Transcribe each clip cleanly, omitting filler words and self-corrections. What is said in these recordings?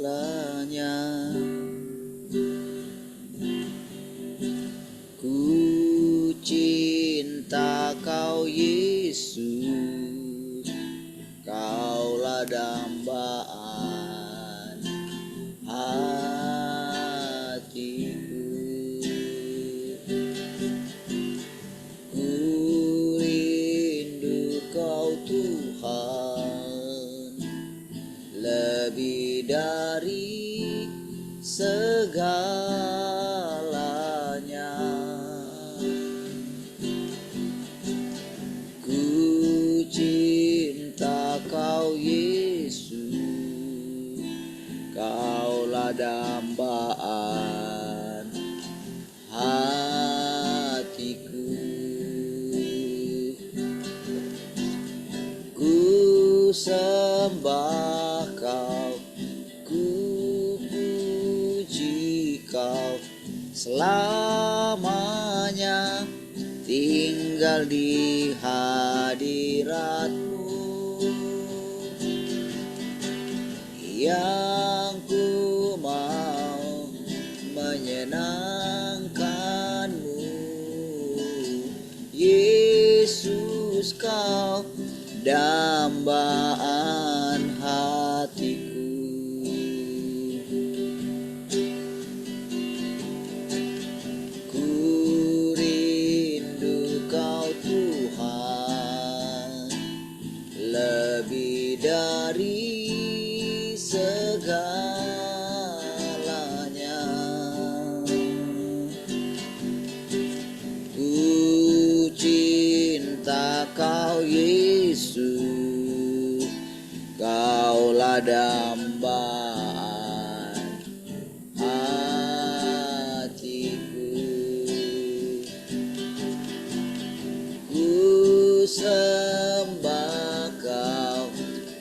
Ku cinta Kau Yesus, Kaulah dambaan hatiku. Ku rindu Kau Tuhan, lebih dari segalanya. Ku cinta Kau Yesus, Kaulah dambaan hatiku. Ku sembah Kau, ku puji Kau selamanya, tinggal di hadirat-Mu yang ku mau menyenangkan-Mu. Yesus, Kau dambaan hatiku. Ku rindu Kau Tuhan, lebih dari segalanya. Ku cinta Kau Yesus, Kaulah dambaan hatiku. Ku sembah Kau,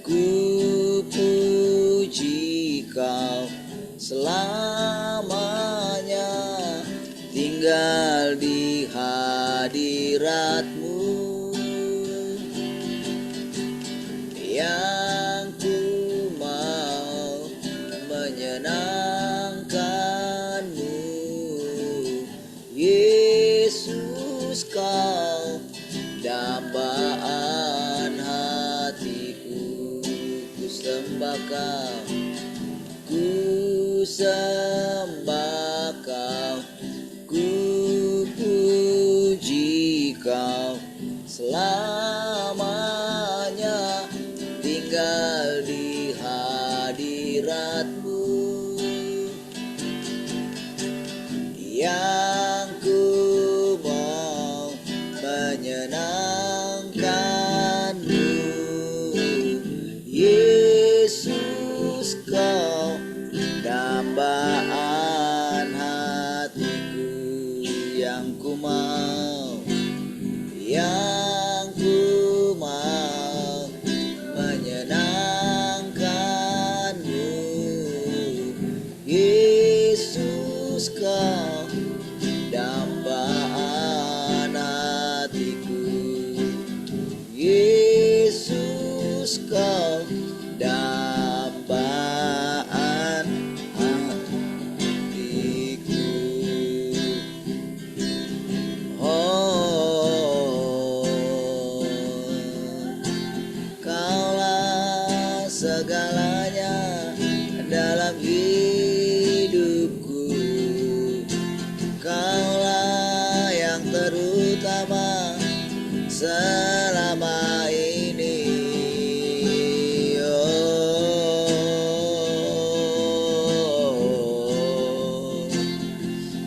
ku puji Kau selamanya, tinggal di hadirat-Mu yang ku mau menyenangkan-Mu. Yesus, Kau dambaan hatiku. Ku sembah Kau, ku sembah Kau, ku puji Kau selamanya, tinggal di hadirat-Mu yang ku mau menyenangkan-Mu. Yesus, Kau dambaan hatiku, yang ku mau, yang ku mau menyenangkan-Mu. Yesus, Kau dambaan hatiku. Yesus, Kau dambaan hatiku. Oh, Kaulah segalanya dalam hidupku. Kaulah yang terutama selama ini. Oh,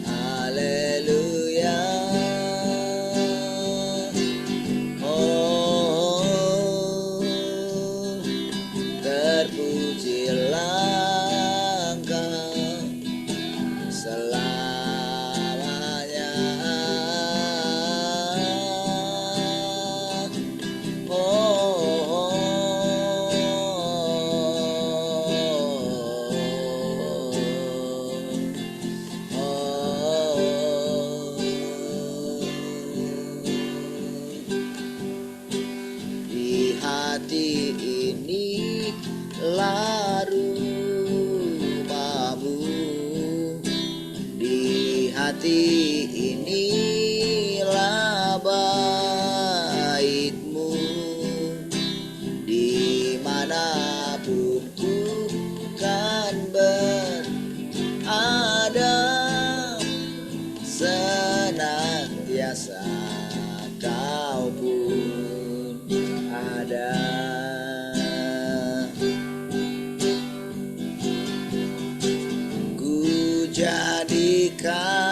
haleluya. Oh, terpujilah Engkau selamanya. hati inilah baitmu, dimanapun ku kan berada, senantiasa kau pun ada. Ku jadikan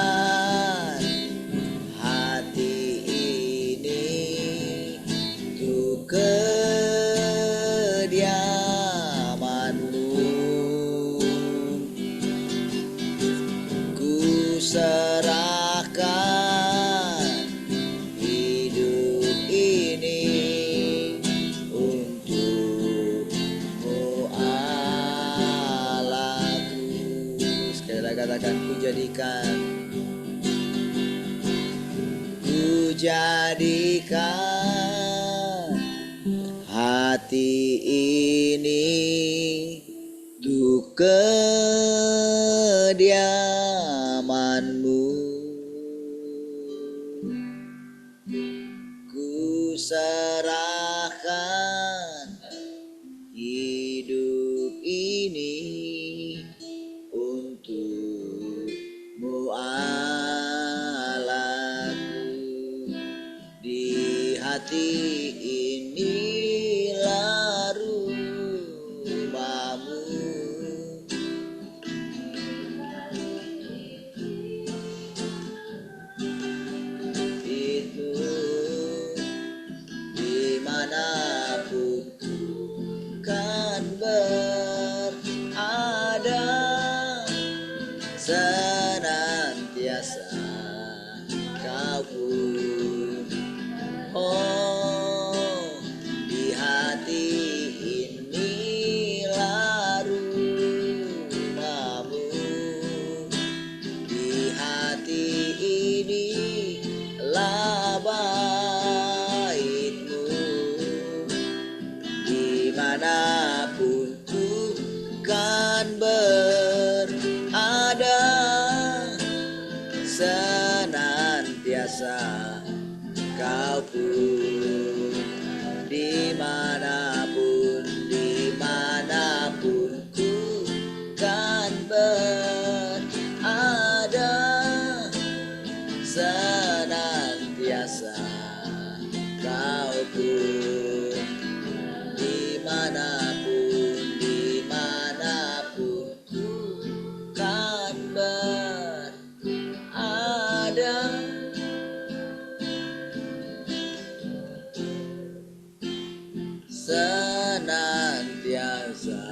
hati ini untuk kediamanmu, ku serahkan hidup ini untukmu Allahku. Sekali lagi katakan, ku jadikan hati ini untuk kediamanmu, ku serahkan hidup ini untukmu Allahku. Di hati inilah rumahmu, itu dimanapun ku kan berada, senantiasa kau pun. Oh, di hati inilah rumahmu, di hati inilah baitmu, dimanapun ku kan berada, senantiasa kau pun. Dimanapun ku kan berada, senantiasa kau pun. Dimanapun ku kan berada, senantiasa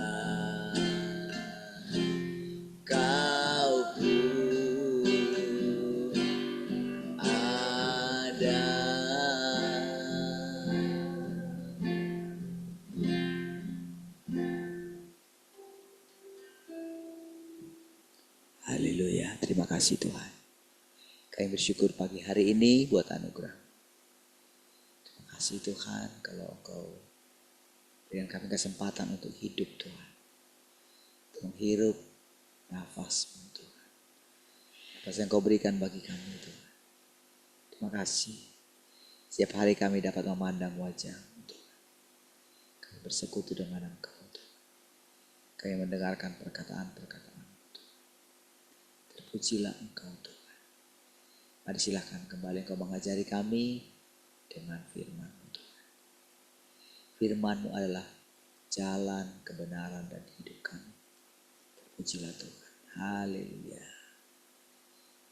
kau pun ada. Haleluya, terima kasih Tuhan. Kami bersyukur pagi hari ini buat anugerah. Terima kasih Tuhan kalau Engkau berikan kami kesempatan untuk hidup Tuhan, untuk menghirup nafas-Mu Tuhan, nafas yang Kau berikan bagi kami Tuhan. Terima kasih. Setiap hari kami dapat memandang wajah-Mu Tuhan. Kami bersekutu dengan Engkau Tuhan. Kami mendengarkan perkataan-perkataan-Mu Tuhan. Terpujilah Engkau Tuhan. Mari silakan kembali Engkau mengajari kami dengan firman-Mu Tuhan. Firman-Mu adalah jalan, kebenaran, dan hidup kami. Terpujilah Tuhan. Haleluya.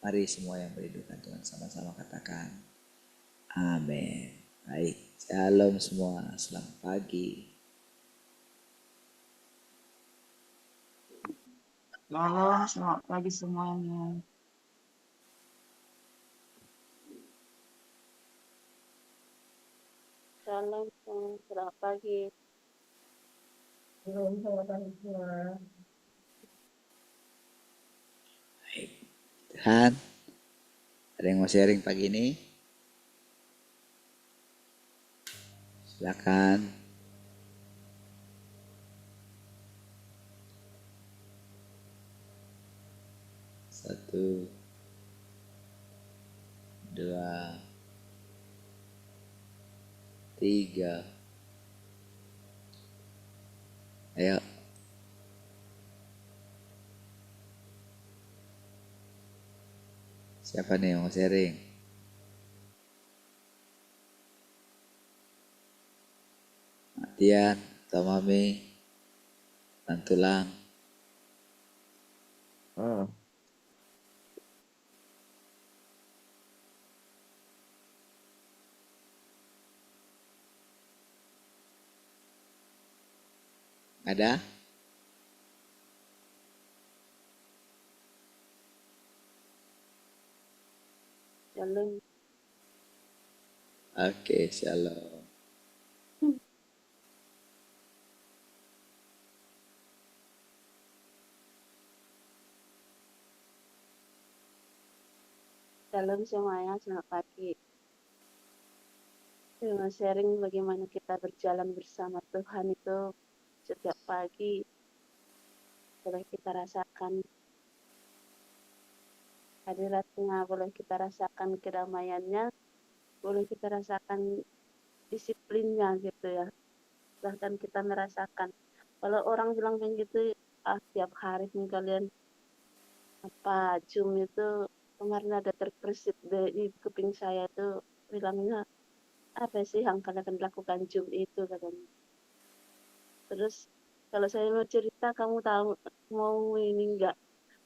Mari semua yang merindukan Tuhan sama-sama katakan amin. Baik, shalom semua. Selamat pagi. Shalom, selamat pagi semuanya. Shalom, selamat pagi. Selamat pagi semua. Baik, Tuhan, ada yang mau sharing pagi ini? Silakan. Satu. 2, 3. Ayo. Siapa nih yang mau sharing? Tian atau Mami? Tulang. Ada? Shalom. Oke, shalom. Shalom semuanya, selamat pagi. Mau sharing bagaimana kita berjalan bersama Tuhan itu setiap pagi. Boleh kita rasakan hadiratnya, boleh kita rasakan kedamaiannya, boleh kita rasakan disiplinnya gitu ya. Bahkan kita merasakan. Kalau orang bilang begitu, tiap hari nih kalian Zoom itu kemarin ada terbersit di kuping saya itu bilangnya apa sih yang kalian lakukan Zoom itu katanya. Terus kalau saya mau cerita kamu tahu mau ini enggak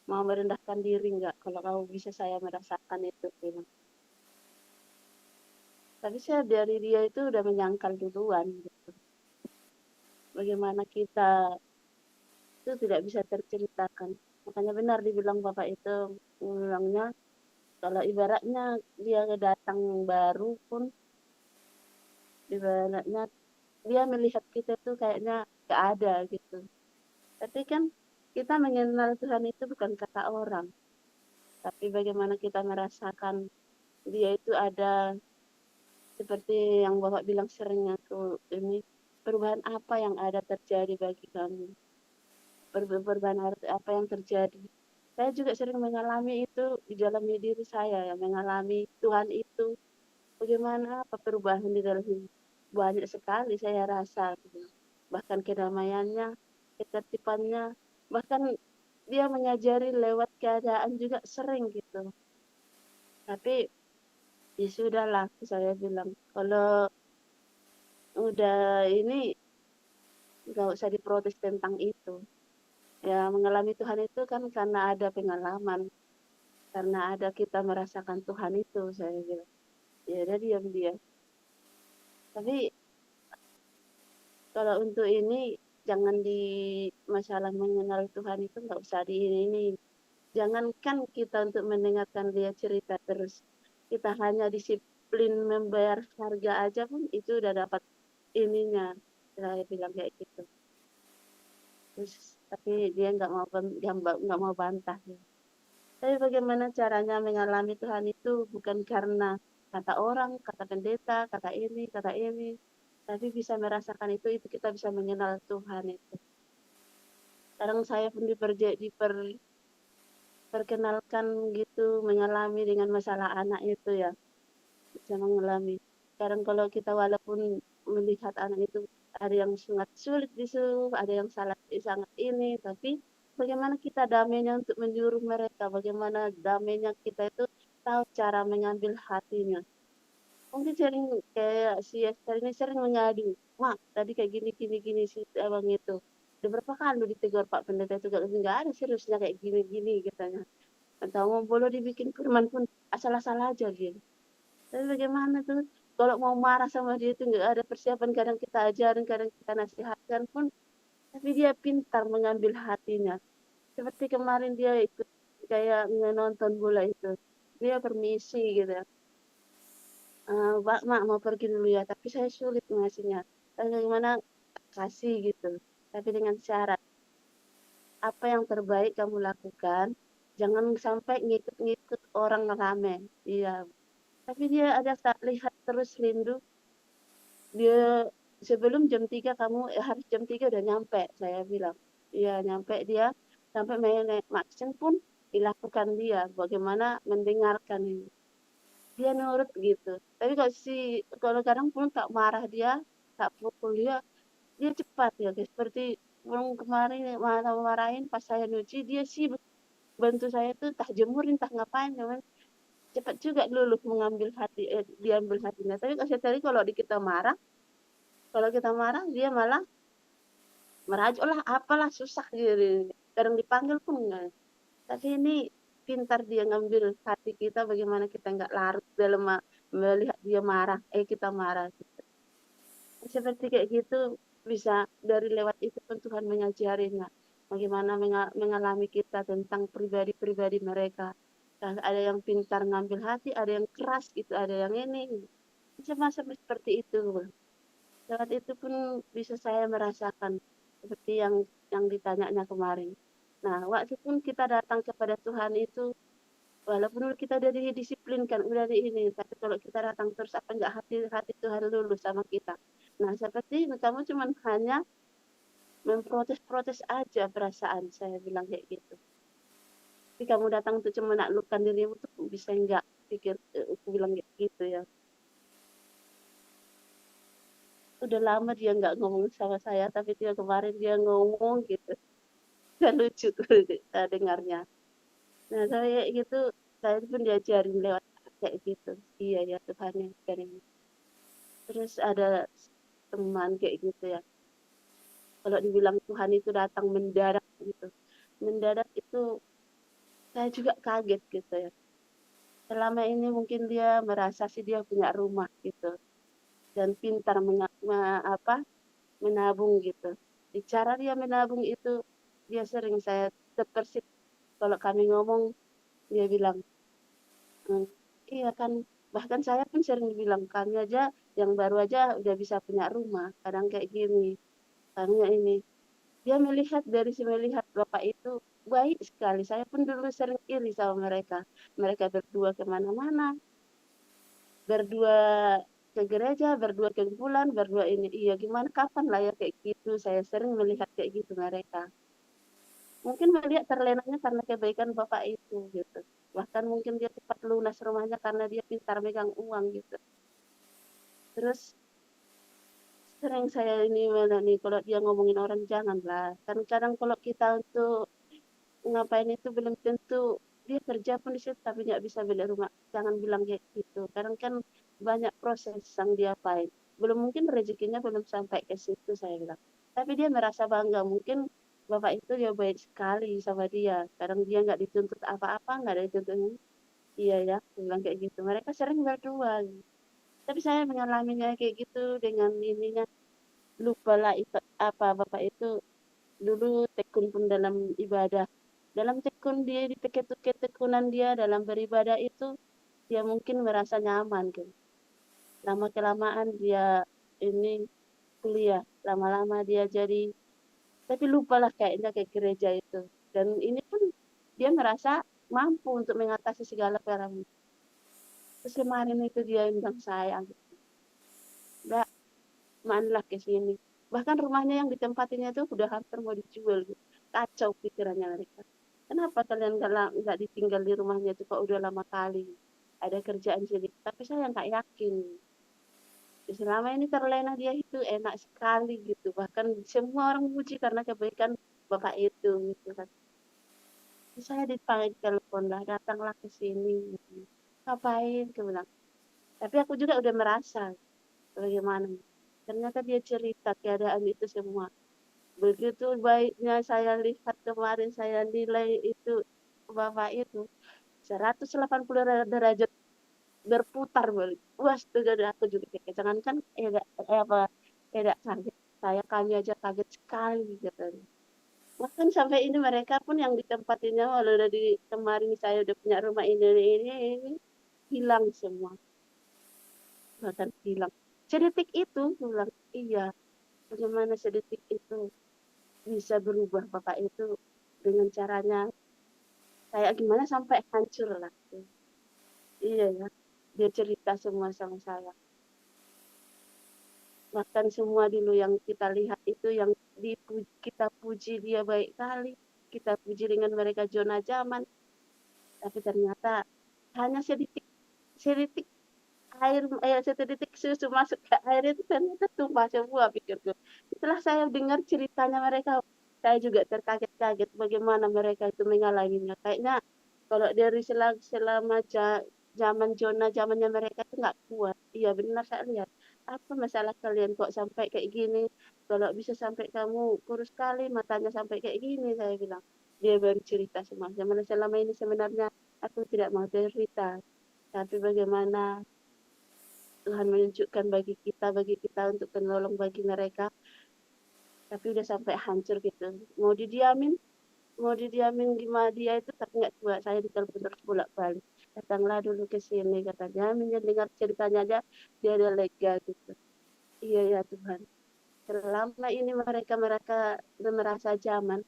mau merendahkan diri enggak kalau kamu bisa saya merasakan itu bilang. Tapi saya dari dia itu udah menyangkal duluan gitu. Bagaimana kita itu tidak bisa terceritakan. Makanya benar dibilang Bapak itu bilangnya kalau ibaratnya dia datang baru pun ibaratnya dia melihat kita tuh kayaknya gak ada gitu. Tapi kan kita mengenal Tuhan itu bukan kata orang, tapi bagaimana kita merasakan dia itu ada seperti yang Bapak bilang sering aku ini perubahan apa yang ada terjadi bagi kami. Perubahan apa yang terjadi. Saya juga sering mengalami itu di dalam diri saya, yang mengalami Tuhan itu. Bagaimana apa perubahan di dalam hidup. Banyak sekali saya rasa. Gitu. Bahkan kedamaiannya, ketertibannya, bahkan dia mengajari lewat keadaan juga sering gitu. Tapi ya sudahlah, saya bilang. Kalau udah ini, nggak usah diprotes tentang itu. Ya mengalami Tuhan itu kan karena ada pengalaman. Karena ada kita merasakan Tuhan itu, saya bilang. Ya udah diam dia. Tapi kalau untuk ini, jangan di masalah mengenal Tuhan itu nggak usah di ini. Jangankan kita untuk mendengarkan dia cerita terus. Kita hanya disiplin membayar harga aja pun itu udah dapat ininya. Saya bilang kayak gitu. Terus, tapi dia nggak mau bantah. Tapi bagaimana caranya mengalami Tuhan itu bukan karena kata orang, kata pendeta, kata ini, tapi bisa merasakan itu kita bisa mengenal Tuhan itu. Sekarang saya pun diperkenalkan gitu mengalami dengan masalah anak itu ya, bisa mengalami. Sekarang kalau kita walaupun melihat anak itu ada yang sangat sulit disuruh, ada yang sangat ini, tapi bagaimana kita damainya untuk menyuruh mereka, bagaimana damainya kita itu tahu cara mengambil hatinya. Mungkin sering kayak si Esther ini sering mengadu, Mak, tadi kayak gini, gini, gini sih abang itu. Udah berapa kali ditegur Pak Pendeta itu nggak ada seriusnya kayak gini, gini katanya. Atau mau boleh dibikin firman pun asal-asal aja gitu. Tapi bagaimana tuh kalau mau marah sama dia itu nggak ada persiapan, kadang kita ajarin, kadang kita nasihatkan pun, tapi dia pintar mengambil hatinya. Seperti kemarin dia ikut kayak nonton bola itu, dia permisi gitu ya. Pak, Mak mau pergi dulu ya, tapi saya sulit ngasihnya. Tapi bagaimana kasih gitu. Tapi dengan syarat, apa yang terbaik kamu lakukan, jangan sampai ngikut-ngikut orang rame. Iya. Tapi dia ada tak lihat terus rindu, dia sebelum jam 3 kamu harus jam 3 udah nyampe, saya bilang. Iya, nyampe dia, sampai main naik Maxen pun dilakukan dia, bagaimana mendengarkan ini. dia nurut gitu. Tapi kalau kadang pun tak marah dia, tak pukul dia, dia cepat ya, guys. Seperti kemarin marah-marahin pas saya nyuci, dia sibuk bantu saya tuh entah jemurin, entah ngapain, cuman cepat juga luluh mengambil hati, diambil hatinya. Tapi kalau kalau kita marah dia malah merajuk lah, apalah susah gitu. Kadang dipanggil pun enggak. Tapi ini pintar dia ngambil hati kita, bagaimana kita nggak larut dalam melihat dia marah, kita marah. Seperti kayak gitu bisa dari lewat itu pun Tuhan mengajarinya. Bagaimana mengalami kita tentang pribadi-pribadi mereka. Dan ada yang pintar ngambil hati, ada yang keras gitu, ada yang ini. Macam-macam seperti itu. Lewat itu pun bisa saya merasakan seperti yang ditanyanya kemarin. Nah, waktu pun kita datang kepada Tuhan itu, walaupun kita udah didisiplinkan, udah di ini, tapi kalau kita datang terus apa enggak hati Tuhan lulus sama kita. Nah, seperti ini, kamu cuman hanya memprotes-protes aja perasaan, saya bilang kayak gitu. Tapi kamu datang tuh cuma menaklukkan dirimu tuh bisa enggak pikir, aku bilang kayak gitu ya. Udah lama dia nggak ngomong sama saya, tapi dia kemarin dia ngomong gitu. Kan lucu tuh dengarnya. Nah, saya kayak gitu, saya pun diajarin lewat kayak gitu. Iya ya Tuhan yang ajarin. Terus ada teman kayak gitu ya. Kalau dibilang Tuhan itu datang mendadak gitu. Mendadak itu saya juga kaget gitu ya. Selama ini mungkin dia merasa sih dia punya rumah gitu dan pintar menabung gitu. Di cara dia menabung itu dia sering saya terpersit kalau kami ngomong dia bilang, iya kan, bahkan saya pun sering bilang kami aja yang baru aja udah bisa punya rumah, kadang kayak gini, kami ini. Dia melihat bapak itu baik sekali. Saya pun dulu sering iri sama mereka. Mereka berdua kemana-mana, berdua ke gereja, berdua ke kumpulan, berdua ini. Iya, gimana kapan lah ya kayak gitu. Saya sering melihat kayak gitu mereka. Mungkin melihat terlenanya karena kebaikan bapak itu gitu. Bahkan mungkin dia cepat lunas rumahnya karena dia pintar megang uang gitu. Terus sering saya ini mana nih kalau dia ngomongin orang janganlah. Kan kadang kalau kita untuk ngapain itu belum tentu dia kerja pun di situ tapi nggak bisa beli rumah. Jangan bilang kayak gitu. Kadang kan banyak proses yang dia pakai. Belum mungkin rezekinya belum sampai ke situ saya bilang. Tapi dia merasa bangga. Mungkin bapak itu dia baik sekali sama dia. Kadang dia nggak dituntut apa-apa, nggak ada dituntut. Iya ya, dia bilang kayak gitu. Mereka sering berdua. Tapi saya mengalaminya kayak gitu dengan ininya lupa lah apa bapak itu dulu tekun pun dalam ibadah. Dalam tekun dia di ketekunan dia dalam beribadah itu dia mungkin merasa nyaman kan. Lama kelamaan dia ini kuliah, lama-lama dia jadi tapi lupalah kayaknya ke gereja itu. Dan ini pun dia merasa mampu untuk mengatasi segala perang. Terus kemarin itu dia bilang sayang, udah maanlah ke sini. Bahkan rumahnya yang ditempatinya itu udah hampir mau dijual. Gitu. Kacau pikirannya mereka. Kenapa kalian nggak ditinggal di rumahnya itu kok udah lama kali ada kerjaan sini? Tapi saya nggak yakin. Selama ini terlena dia itu enak sekali gitu. Bahkan semua orang puji karena kebaikan bapak itu gitu kan. Terus saya dipanggil telepon lah, datanglah ke sini. Gitu. Ngapain? Dia bilang. Tapi aku juga udah merasa bagaimana. Ternyata dia cerita keadaan itu semua. Begitu baiknya saya lihat kemarin saya nilai itu bapak itu 180 derajat berputar balik. Wah, itu dari aku juga kayak jangankan tidak kaget. Kami aja kaget sekali gitu. Bahkan sampai ini mereka pun yang di tempat ini walau udah di kemarin saya udah punya rumah ini hilang semua. Bahkan hilang. Sedetik itu, aku bilang, iya, bagaimana sedetik itu bisa berubah bapak itu dengan caranya kayak gimana sampai hancur lah. Iya ya, dia cerita semua sama saya. Bahkan semua dulu yang kita lihat itu yang kita puji dia baik kali, kita puji dengan mereka zona zaman, tapi ternyata hanya sedetik setitik setitik susu masuk ke air itu ternyata tumpah semua, pikirku. Setelah saya dengar ceritanya mereka, saya juga terkaget-kaget bagaimana mereka itu mengalaminya. Kayaknya kalau dari selama zaman zona zamannya mereka itu nggak kuat. Iya benar saya lihat. Apa masalah kalian kok sampai kayak gini? Kalau bisa sampai kamu kurus sekali, matanya sampai kayak gini, saya bilang. Dia baru cerita semua. Selama ini sebenarnya aku tidak mau cerita. Tapi bagaimana Tuhan menunjukkan bagi kita untuk penolong bagi mereka, tapi udah sampai hancur gitu. Mau didiamin gimana dia itu tapi nggak kuat. Saya ditelepon terus bolak-balik. Datanglah dulu ke sini katanya. Mendengar ceritanya aja dia ada lega gitu. Iya ya Tuhan. Selama ini mereka merasa zaman.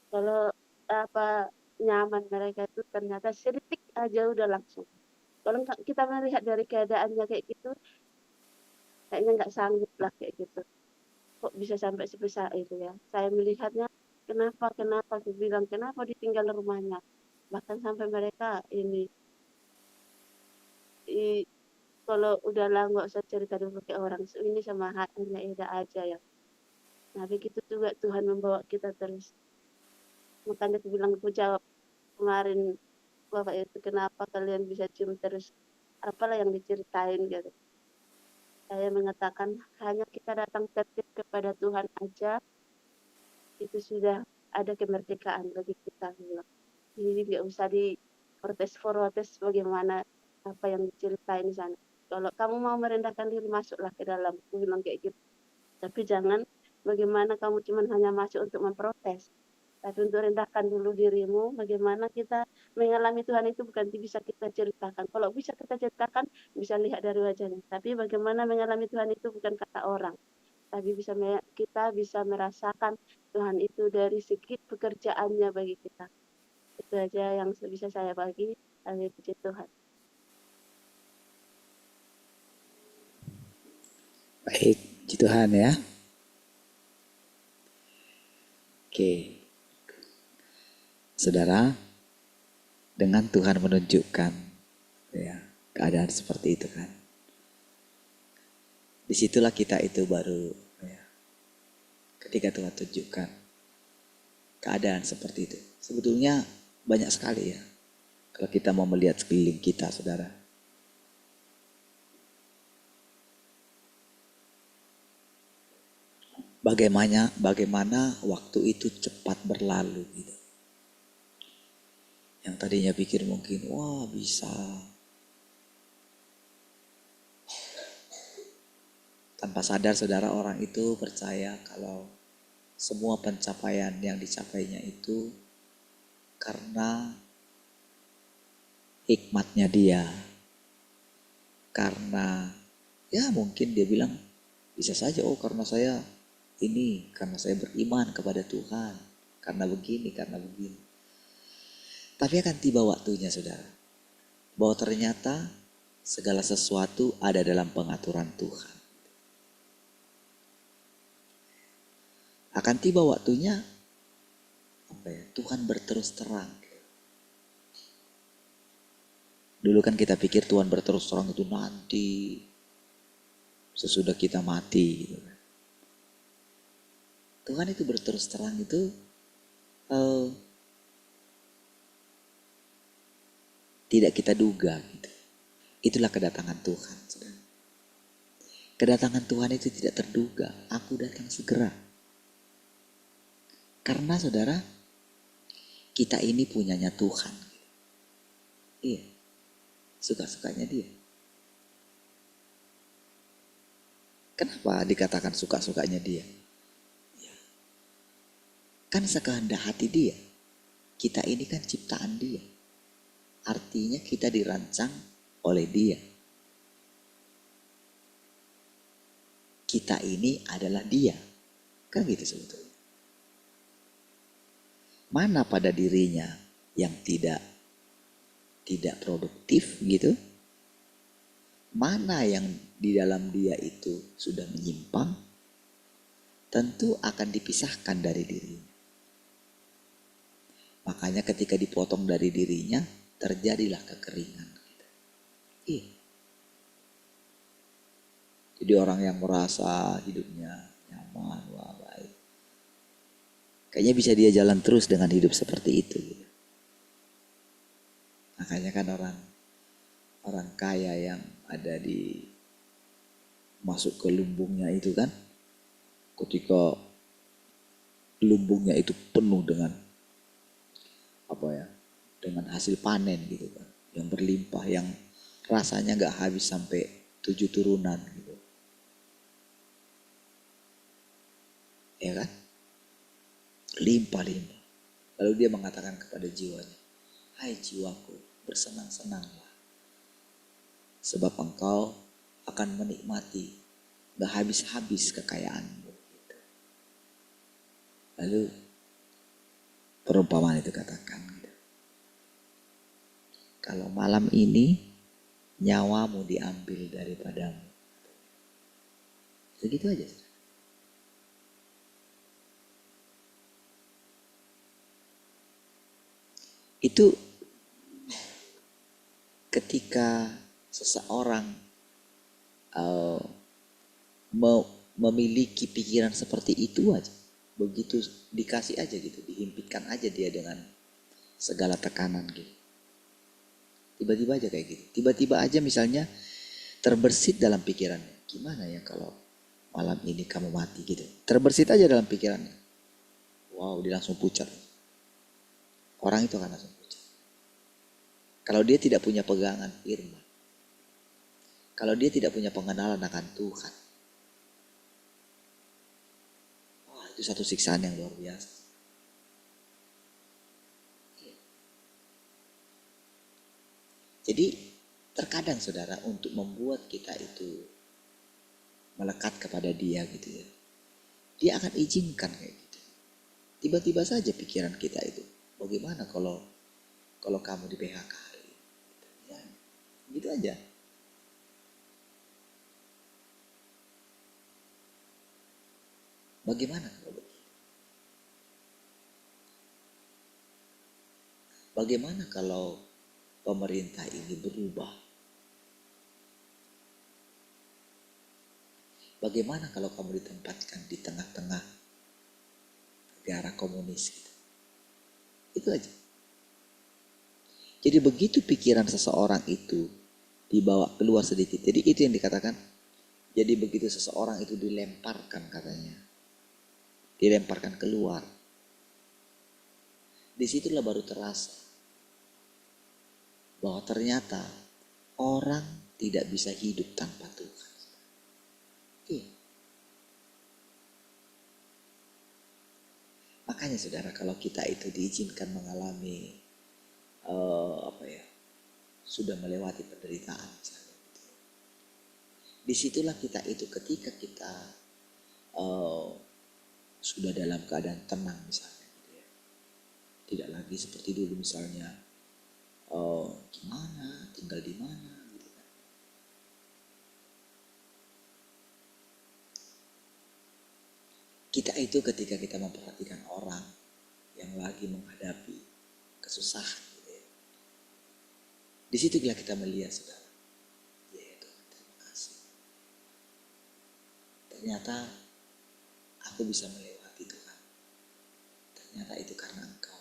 Kalau apa nyaman mereka itu ternyata sedikit aja udah langsung. Kalau kita melihat dari keadaannya kayak gitu, kayaknya nggak sanggup lah kayak gitu. Kok bisa sampai sebesar itu ya. Saya melihatnya kenapa aku bilang kenapa ditinggal rumahnya. Bahkan sampai mereka ini kalau udah lah nggak usah cerita dulu ke orang. Ini sama hanya Eda aja ya. Nah begitu juga Tuhan membawa kita terus. Makanya aku bilang aku jawab kemarin Bapak itu kenapa kalian bisa cium terus apalah yang diceritain gitu. Saya mengatakan hanya kita datang tertib kepada Tuhan aja itu sudah ada kemerdekaan bagi kita bilang. Jadi nggak usah di protes bagaimana apa yang diceritain di sana. Kalau kamu mau merendahkan diri masuklah ke dalam, aku bilang kayak gitu. Tapi jangan bagaimana kamu cuma hanya masuk untuk memprotes. Tapi untuk rendahkan dulu dirimu, bagaimana kita mengalami Tuhan itu bukan bisa kita ceritakan. Kalau bisa kita ceritakan, bisa lihat dari wajahnya. Tapi bagaimana mengalami Tuhan itu bukan kata orang. Tapi kita bisa merasakan Tuhan itu dari segi pekerjaannya bagi kita. Itu aja yang bisa saya bagi. Amin, puji Tuhan. Baik, puji Tuhan ya. Oke, saudara, dengan Tuhan menunjukkan ya keadaan seperti itu kan, disitulah kita itu baru ya, ketika Tuhan tunjukkan keadaan seperti itu. Sebetulnya banyak sekali ya kalau kita mau melihat sekeliling kita, saudara. Bagaimana waktu itu cepat berlalu gitu. Yang tadinya pikir mungkin wah bisa, tanpa sadar saudara orang itu percaya kalau semua pencapaian yang dicapainya itu karena hikmatnya dia. Karena ya mungkin dia bilang bisa saja karena saya karena saya beriman kepada Tuhan, karena begini. Tapi akan tiba waktunya saudara, bahwa ternyata segala sesuatu ada dalam pengaturan Tuhan. Akan tiba waktunya Tuhan berterus terang. Dulu kan kita pikir Tuhan berterus terang itu nanti sesudah kita mati gitu kan. Tuhan itu berterus terang itu tidak kita duga gitu. Itulah kedatangan Tuhan, saudara. Kedatangan Tuhan itu tidak terduga. Aku datang segera. Karena saudara, kita ini punyanya Tuhan. Iya, suka-sukanya dia. Kenapa dikatakan suka-sukanya dia? Kan sekehendak hati dia. Kita ini kan ciptaan dia. Artinya kita dirancang oleh dia. Kita ini adalah dia. Kan gitu sebetulnya. Mana pada dirinya yang tidak produktif gitu? Mana yang di dalam dia itu sudah menyimpang? Tentu akan dipisahkan dari dirinya. Makanya ketika dipotong dari dirinya, terjadilah kekeringan. Iya. Jadi orang yang merasa hidupnya nyaman, wah baik. Kayaknya bisa dia jalan terus dengan hidup seperti itu. Gitu. Makanya kan orang kaya yang ada di masuk ke lumbungnya itu kan, ketika lumbungnya itu penuh dengan apa ya, dengan hasil panen gitu kan, yang berlimpah, yang rasanya nggak habis sampai 7 turunan gitu, ya kan, limpah-limpah. Lalu dia mengatakan kepada jiwanya, hai jiwaku, bersenang-senanglah, sebab engkau akan menikmati gak habis-habis kekayaanmu. Lalu perumpamaan itu katakan, kalau malam ini nyawamu diambil daripadamu. Segitu aja. Itu ketika seseorang memiliki pikiran seperti itu aja, begitu dikasih aja gitu, dihimpitkan aja dia dengan segala tekanan gitu, tiba-tiba aja kayak gitu, tiba-tiba aja misalnya terbersit dalam pikirannya, gimana ya kalau malam ini kamu mati gitu, terbersit aja dalam pikirannya, wow, dia langsung pucat, orang itu akan langsung pucat. Kalau dia tidak punya pegangan firman, kalau dia tidak punya pengenalan akan Tuhan, wah, itu satu siksaan yang luar biasa. Jadi terkadang saudara, untuk membuat kita itu melekat kepada dia gitu ya, dia akan izinkan kayak gitu. Tiba-tiba saja pikiran kita itu, bagaimana kalau kamu di PHK hari ini? Ya, gitu aja. Bagaimana kalau begitu? Bagaimana kalau pemerintah ini berubah? Bagaimana kalau kamu ditempatkan di tengah-tengah negara komunis gitu? Itu aja. Jadi begitu pikiran seseorang itu dibawa keluar sedikit. Jadi itu yang dikatakan, jadi begitu seseorang itu dilemparkan katanya, dilemparkan keluar, disitulah baru terasa bahwa ternyata orang tidak bisa hidup tanpa Tuhan. Iya. Makanya saudara, kalau kita itu diizinkan mengalami sudah melewati penderitaan misalnya, gitu. Disitulah kita itu ketika kita sudah dalam keadaan tenang misalnya, gitu ya. Tidak lagi seperti dulu misalnya, gimana, tinggal di mana, gitu kan. Kita itu ketika kita memperhatikan orang yang lagi menghadapi kesusahan, gitu ya. Di situ kita melihat saudara, ya Tuhan, terima kasih. Ternyata aku bisa melewati Tuhan. Ternyata itu karena Engkau.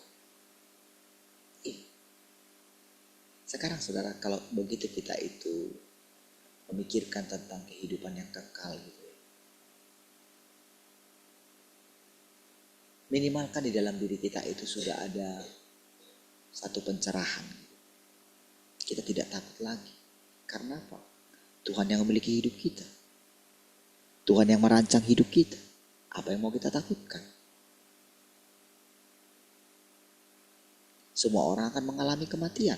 Sekarang saudara, kalau begitu kita itu memikirkan tentang kehidupan yang kekal gitu ya, minimalkan di dalam diri kita itu sudah ada satu pencerahan. Kita tidak takut lagi. Karena apa? Tuhan yang memiliki hidup kita. Tuhan yang merancang hidup kita. Apa yang mau kita takutkan? Semua orang akan mengalami kematian.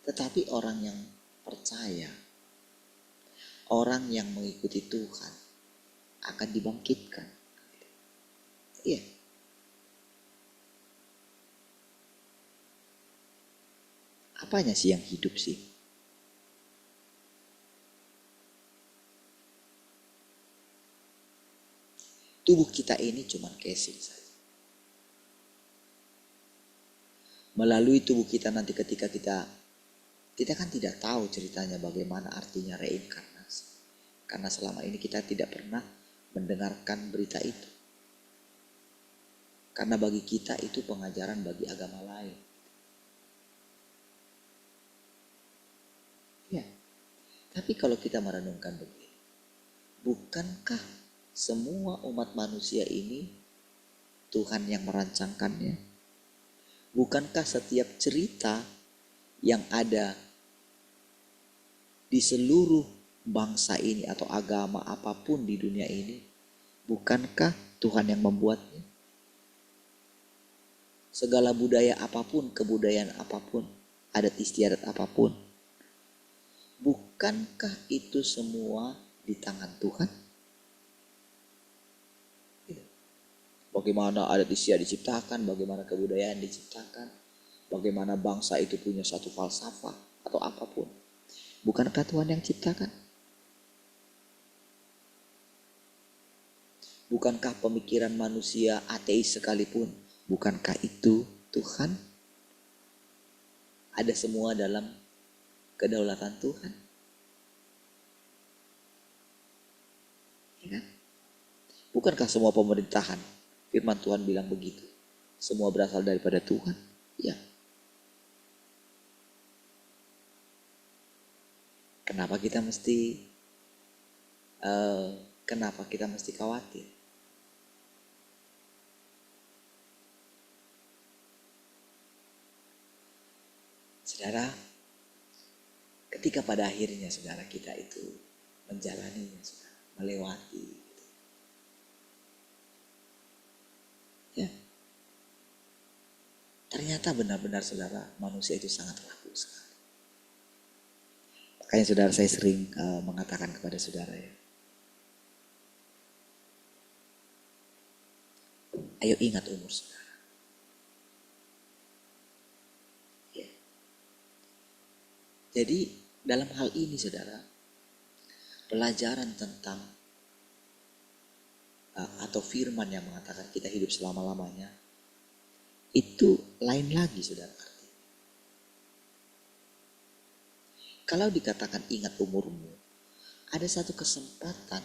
Tetapi orang yang percaya, orang yang mengikuti Tuhan akan dibangkitkan. Iya. Apanya sih yang hidup sih? Tubuh kita ini cuma casing saja. Melalui tubuh kita nanti ketika kita Kita kan tidak tahu ceritanya bagaimana artinya reinkarnasi. Karena selama ini kita tidak pernah mendengarkan berita itu. Karena bagi kita itu pengajaran bagi agama lain. Ya, tapi kalau kita merenungkan begini, bukankah semua umat manusia ini Tuhan yang merancangkannya? Bukankah setiap cerita yang ada di seluruh bangsa ini atau agama apapun di dunia ini, bukankah Tuhan yang membuatnya? Segala budaya apapun, kebudayaan apapun, adat istiadat apapun, bukankah itu semua di tangan Tuhan? Bagaimana adat istiadat diciptakan, bagaimana kebudayaan diciptakan, bagaimana bangsa itu punya satu falsafah atau apapun. Bukankah Tuhan yang ciptakan? Bukankah pemikiran manusia ateis sekalipun, bukankah itu Tuhan? Ada semua dalam kedaulatan Tuhan. Ya kan? Bukankah semua pemerintahan, firman Tuhan bilang begitu, semua berasal daripada Tuhan? Ya. Kenapa kita mesti khawatir? Saudara, ketika pada akhirnya saudara kita itu menjalaninya, saudara, melewati, ya, ternyata benar-benar saudara, manusia itu sangat rapuh sekali. Makanya saudara, saya sering mengatakan kepada saudara, ya, ayo ingat umur saudara. Ya. Jadi dalam hal ini saudara, pelajaran tentang atau firman yang mengatakan kita hidup selama-lamanya, itu lain lagi saudara. Kalau dikatakan ingat umurmu, ada satu kesempatan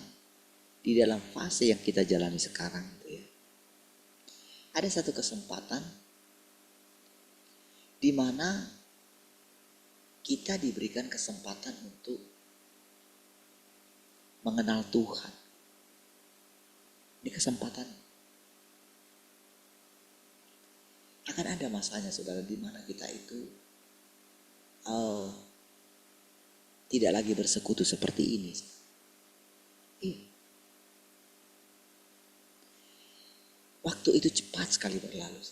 di dalam fase yang kita jalani sekarang, gitu ya. Ada satu kesempatan di mana kita diberikan kesempatan untuk mengenal Tuhan. Ini kesempatan. Akan ada masanya saudara di mana kita itu tidak lagi bersekutu seperti ini. Waktu itu cepat sekali berlalu.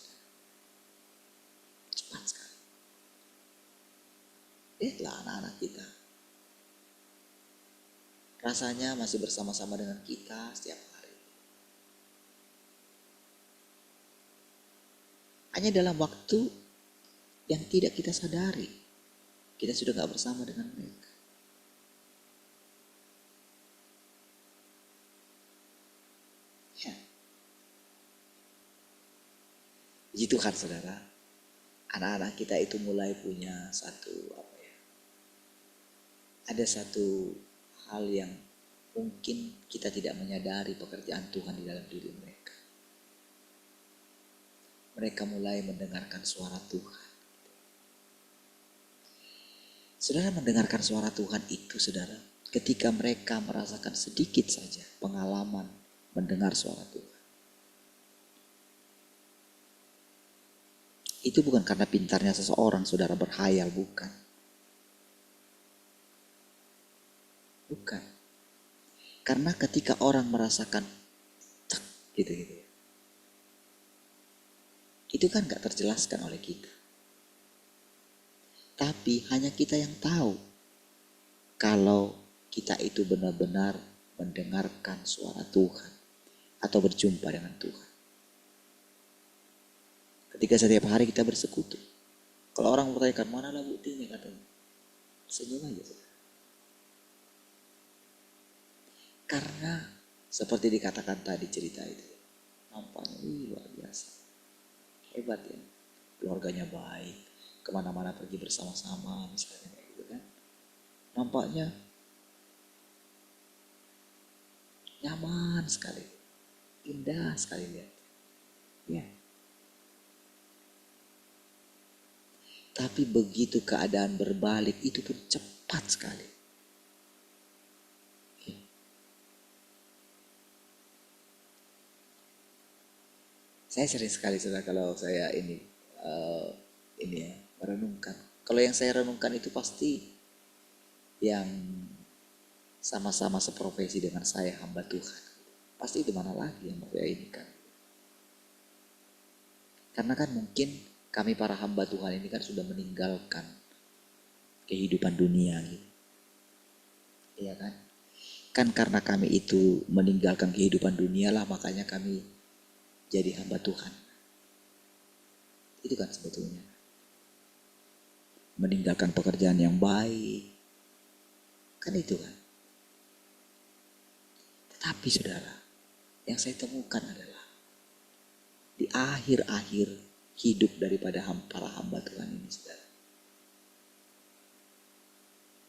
Cepat sekali. Lihatlah anak-anak kita. Rasanya masih bersama-sama dengan kita setiap hari. Hanya dalam waktu yang tidak kita sadari, kita sudah gak bersama dengan mereka. Puji Tuhan saudara, anak-anak kita itu mulai punya ada satu hal yang mungkin kita tidak menyadari pekerjaan Tuhan di dalam diri mereka. Mereka mulai mendengarkan suara Tuhan. Saudara, mendengarkan suara Tuhan itu saudara, ketika mereka merasakan sedikit saja pengalaman mendengar suara Tuhan. Itu bukan karena pintarnya seseorang saudara berhayal, bukan. Bukan. Karena ketika orang merasakan gitu-gitu, itu kan gak terjelaskan oleh kita. Tapi hanya kita yang tahu kalau kita itu benar-benar mendengarkan suara Tuhan atau berjumpa dengan Tuhan. Ketika setiap hari kita bersekutu. Kalau orang bertanyakan, mana lah buktinya, katanya, senyum aja. Karena seperti dikatakan tadi cerita itu, nampaknya luar biasa. Hebat ya. Keluarganya baik, kemana-mana pergi bersama-sama misalnya. nampaknya nyaman sekali, indah sekali lihat. Ya. Tapi begitu keadaan berbalik itu pun cepat sekali. Ya. Saya sering sekali saudara kalau saya ini ya merenungkan. Kalau yang saya renungkan itu pasti yang sama-sama seprofesi dengan saya, hamba Tuhan. Pasti itu mana lagi yang saya ini kan. Karena kan mungkin kami para hamba Tuhan ini kan sudah meninggalkan kehidupan dunia gitu. Iya kan? Kan karena kami itu meninggalkan kehidupan dunia lah makanya kami jadi hamba Tuhan. Itu kan sebetulnya. Meninggalkan pekerjaan yang baik. Kan itu kan. Tetapi saudara, yang saya temukan adalah di akhir-akhir hidup daripada para hamba Tuhan ini saudara.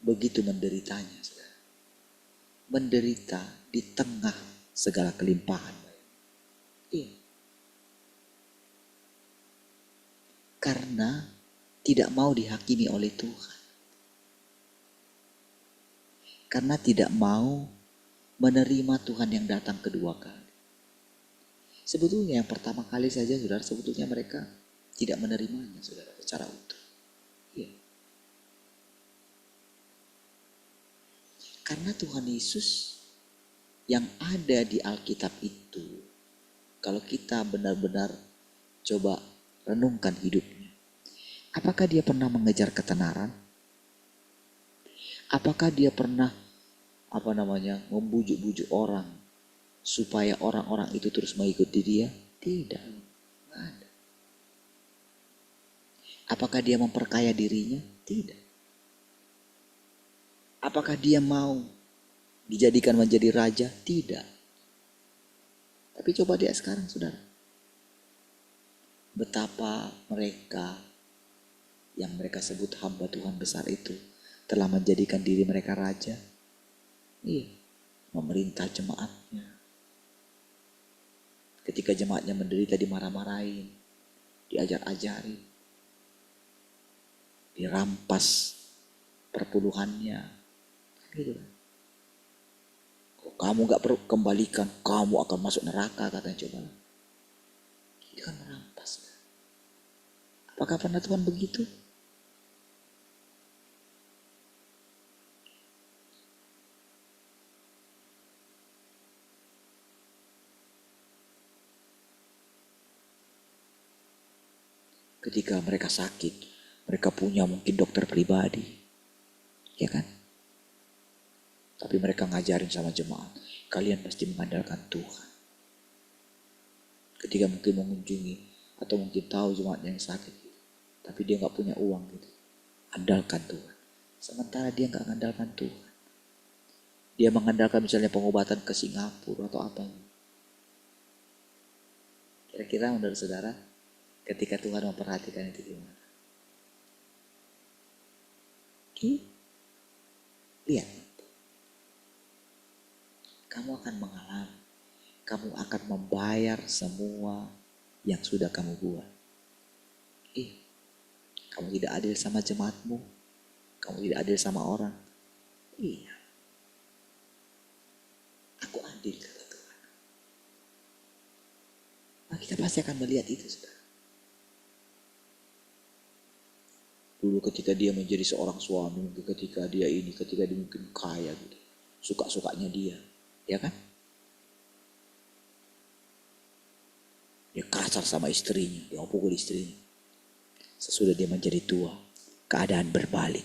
Begitu menderitanya saudara. Menderita di tengah segala kelimpahan. Iya. Karena tidak mau dihakimi oleh Tuhan. Karena tidak mau menerima Tuhan yang datang kedua kali. Sebetulnya yang pertama kali saja saudara, sebetulnya mereka tidak menerimanya saudara secara utuh. Iya. Karena Tuhan Yesus yang ada di Alkitab itu, kalau kita benar-benar coba renungkan hidupnya, apakah dia pernah mengejar ketenaran? Apakah dia pernah membujuk-bujuk orang supaya orang-orang itu terus mengikuti dia? Tidak, tidak ada. Apakah dia memperkaya dirinya? Tidak. Apakah dia mau dijadikan menjadi raja? Tidak. Tapi coba dia sekarang saudara. Betapa mereka yang mereka sebut hamba Tuhan besar itu telah menjadikan diri mereka raja. Iya, memerintah jemaatnya. Ketika jemaatnya menderita dimarah-marahin, diajar-ajarin, dirampas perpuluhannya. Gitu. Kalau kamu gak perlu kembalikan, kamu akan masuk neraka katanya coba. Itu kan merampas. Apakah pernah Tuhan begitu? Ketika mereka sakit, mereka punya mungkin dokter pribadi, ya kan? Tapi mereka ngajarin sama jemaat, kalian pasti mengandalkan Tuhan. Ketika mungkin mengunjungi atau mungkin tahu jemaat yang sakit, tapi dia nggak punya uang gitu, andalkan Tuhan. Sementara dia nggak mengandalkan Tuhan, dia mengandalkan misalnya pengobatan ke Singapura atau apa. Kira-kira menurut saudara, ketika Tuhan memperhatikan itu gimana? Lihat, kamu akan mengalami, kamu akan membayar semua yang sudah kamu buat. Kamu tidak adil sama jemaatmu, kamu tidak adil sama orang. Iya, aku adil kata Tuhan. Nah, kita pasti akan melihat itu saudara. Dulu ketika dia menjadi seorang suami, ketika dia mungkin kaya gitu, suka-sukanya dia, ya kan? Dia kasar sama istrinya, dia pukul istrinya. Sesudah dia menjadi tua, keadaan berbalik,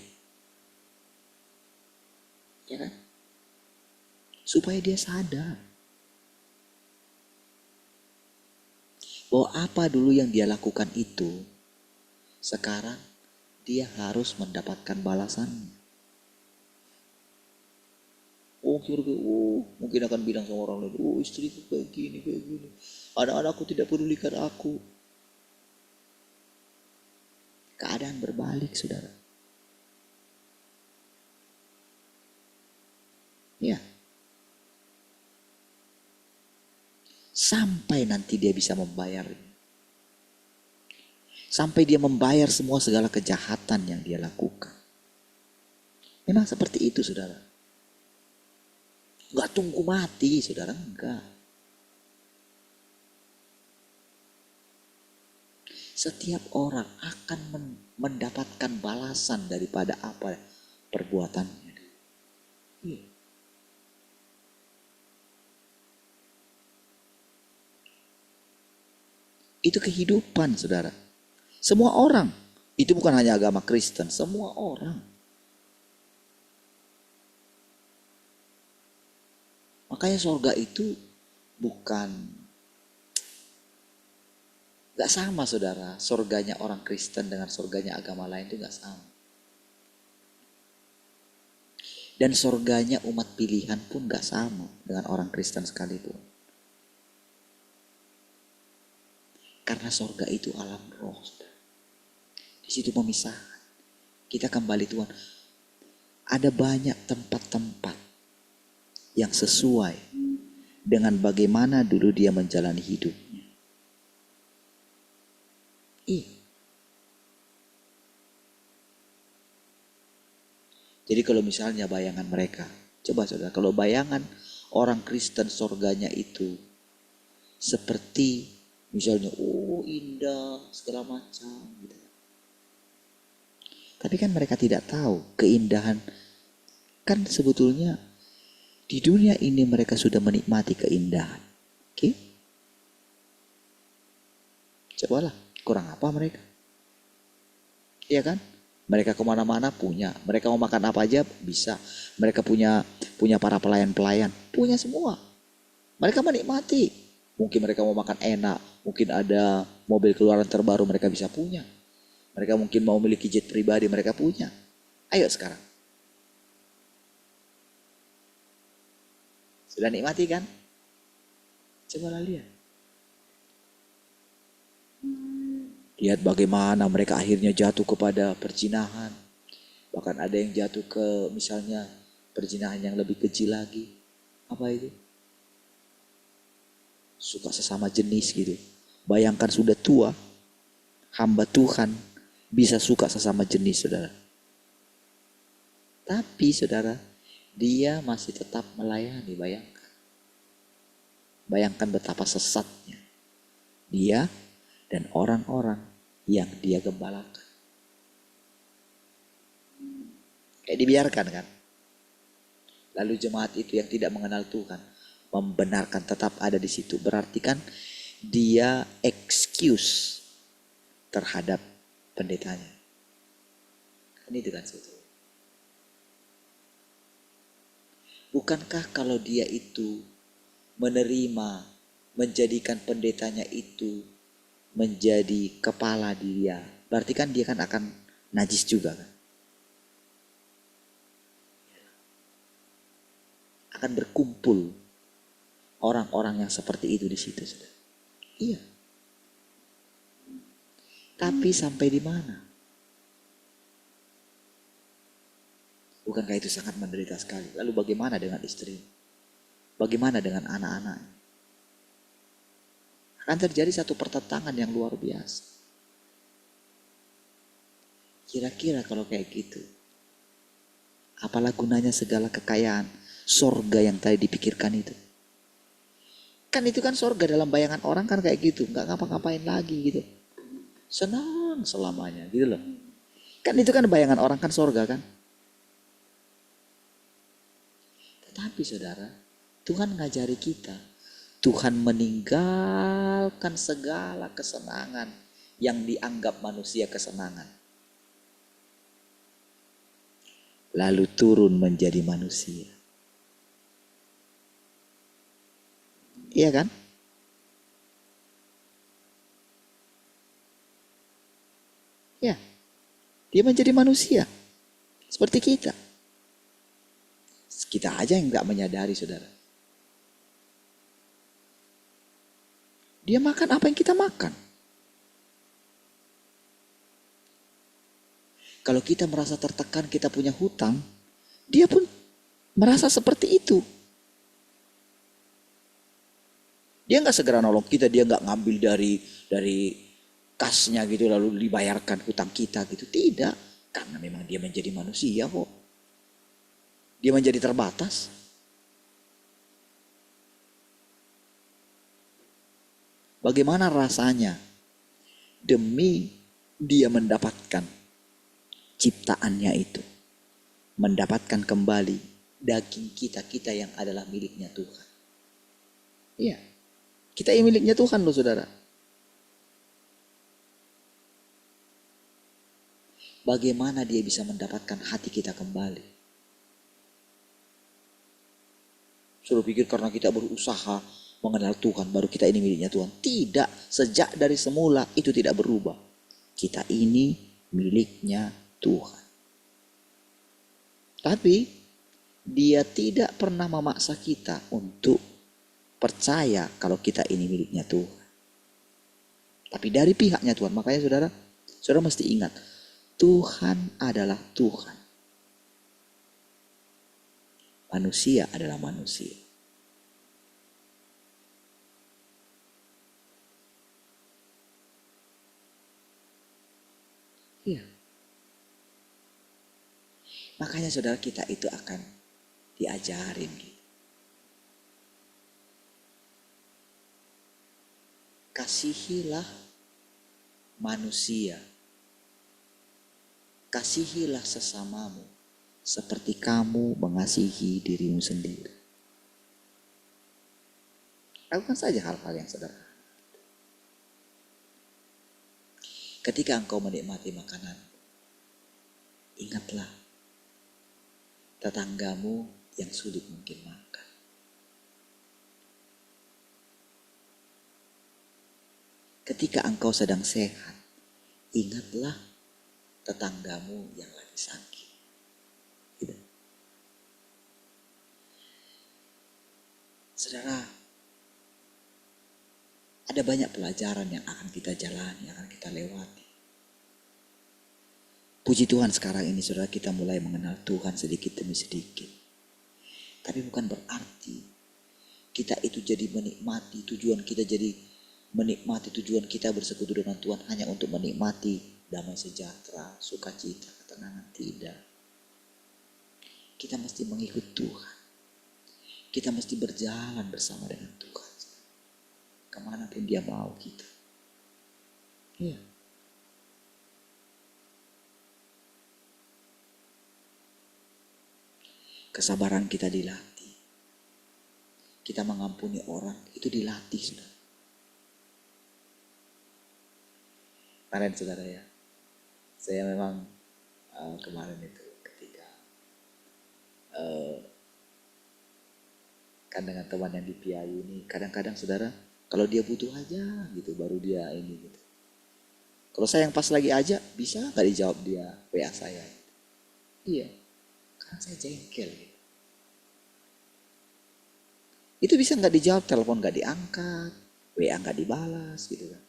ya kan? Supaya dia sadar bahwa apa dulu yang dia lakukan itu, sekarang dia harus mendapatkan balasannya. Mungkin akan bilang sama orang lain, istriku kayak gini, anak-anakku tidak pedulikan aku. Keadaan berbalik saudara. Ya. Sampai nanti dia bisa membayar. Sampai dia membayar semua segala kejahatan yang dia lakukan. Memang seperti itu, saudara. Enggak tunggu mati, saudara, enggak. Setiap orang akan mendapatkan balasan daripada apa perbuatannya. Iya. Itu kehidupan, saudara. Semua orang. Itu bukan hanya agama Kristen, semua orang. Makanya surga itu bukan, gak sama, saudara. Surganya orang Kristen dengan surganya agama lain itu gak sama. Dan surganya umat pilihan pun gak sama dengan orang Kristen sekalipun. Karena surga itu alam roh. Di situ pemisah. Kita kembali Tuhan. Ada banyak tempat-tempat yang sesuai dengan bagaimana dulu dia menjalani hidupnya. Jadi kalau misalnya bayangan mereka, coba saudara, kalau bayangan orang Kristen surganya itu seperti misalnya, oh indah segala macam gitu. Tapi kan mereka tidak tahu keindahan. Kan sebetulnya di dunia ini mereka sudah menikmati keindahan. Oke? Cobalah, kurang apa mereka? Iya kan? Mereka kemana-mana punya. Mereka mau makan apa aja bisa. Mereka punya para pelayan-pelayan. Punya semua. Mereka menikmati. Mungkin mereka mau makan enak. Mungkin ada mobil keluaran terbaru mereka bisa punya. Mereka mungkin mau memiliki jet pribadi mereka punya. Ayo sekarang. Sudah nikmati kan? Cobalah lihat. Lihat bagaimana mereka akhirnya jatuh kepada perzinahan. Bahkan ada yang jatuh ke misalnya perzinahan yang lebih kecil lagi. Apa itu? Suka sesama jenis gitu. Bayangkan sudah tua, hamba Tuhan bisa suka sesama jenis, saudara. Tapi saudara, dia masih tetap melayani, bayangkan. Bayangkan betapa sesatnya dia dan orang-orang yang dia gembalakan. Kayak dibiarkan kan. Lalu jemaat itu yang tidak mengenal Tuhan membenarkan tetap ada di situ. Berarti kan dia excuse terhadap pendetanya. Kan itu kan sebetulnya. Bukankah kalau dia itu menerima, menjadikan pendetanya itu menjadi kepala dia, berarti kan dia kan akan najis juga kan? Akan berkumpul orang-orang yang seperti itu di situ, saudara. Iya. Tapi sampai di mana? Bukankah itu sangat menderita sekali? Lalu bagaimana dengan istri? Bagaimana dengan anak-anak? Akan terjadi satu pertentangan yang luar biasa. Kira-kira kalau kayak gitu, apalah gunanya segala kekayaan sorga yang tadi dipikirkan itu? Kan itu kan sorga dalam bayangan orang kan kayak gitu, nggak ngapa-ngapain lagi gitu. Senang selamanya gitu loh. Kan itu kan bayangan orang kan sorga kan. Tetapi saudara, Tuhan ngajari kita. Tuhan meninggalkan segala kesenangan yang dianggap manusia kesenangan. Lalu turun menjadi manusia. Iya kan? Ya, dia menjadi manusia seperti kita. Kita aja yang gak menyadari, saudara. Dia makan apa yang kita makan. Kalau kita merasa tertekan, kita punya hutang, dia pun merasa seperti itu. Dia nggak segera nolong kita, dia nggak ngambil dari kasnya gitu lalu dibayarkan hutang kita gitu. Tidak, karena memang dia menjadi manusia kok. Dia menjadi terbatas. Bagaimana rasanya demi dia mendapatkan ciptaannya itu, mendapatkan kembali daging kita yang adalah miliknya Tuhan. Iya, kita yang miliknya Tuhan loh saudara. Bagaimana dia bisa mendapatkan hati kita kembali? Suruh pikir karena kita berusaha mengenal Tuhan baru kita ini miliknya Tuhan. Tidak, sejak dari semula itu tidak berubah. Kita ini miliknya Tuhan. Tapi dia tidak pernah memaksa kita untuk percaya kalau kita ini miliknya Tuhan. Tapi dari pihaknya Tuhan. Makanya saudara mesti ingat, Tuhan adalah Tuhan. Manusia adalah manusia. Iya. Makanya saudara, kita itu akan diajarin gitu. Kasihilah manusia. Kasihilah sesamamu seperti kamu mengasihi dirimu sendiri. Lakukan saja hal-hal yang sederhana. Ketika engkau menikmati makanan, ingatlah tetanggamu yang sulit mungkin makan. Ketika engkau sedang sehat, ingatlah tetanggamu yang lagi sakit. Gitu. Saudara, ada banyak pelajaran yang akan kita jalani, yang akan kita lewati. Puji Tuhan sekarang ini saudara, kita mulai mengenal Tuhan sedikit demi sedikit. Tapi bukan berarti kita itu jadi menikmati, tujuan kita bersekutu dengan Tuhan hanya untuk menikmati damai sejahtera, sukacita, ketenangan. Tidak. Kita mesti mengikut Tuhan. Kita mesti berjalan bersama dengan Tuhan. Kemanapun dia mau kita. Iya. Kesabaran kita dilatih. Kita mengampuni orang itu dilatih sudah. Kemarin saudara ya, saya memang kemarin itu ketika kan dengan teman yang di PIU ini, kadang-kadang saudara kalau dia butuh aja gitu baru dia ini gitu. Kalau saya yang pas lagi aja bisa nggak dijawab dia WA saya? Iya, karena saya jengkel gitu. Itu bisa nggak dijawab, telepon nggak diangkat, WA nggak dibalas gitu kan.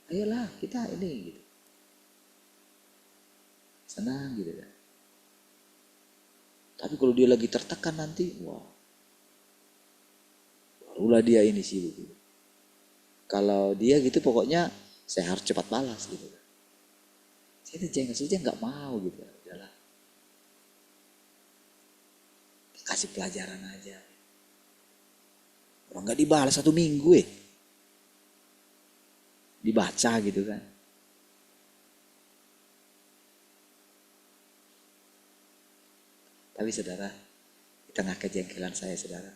Ayolah kita ini gitu. Senang gitu kan. Tapi kalau dia lagi tertekan nanti, wah, barulah dia ini sih gitu. Kalau dia gitu pokoknya saya harus cepat balas gitu kan. Saya tuh jengkel saja nggak mau gitu. Udahlah. Kasih pelajaran aja. Orang nggak dibalas 1 minggu dibaca gitu kan. Tapi saudara, di tengah kejengkelan saya saudara,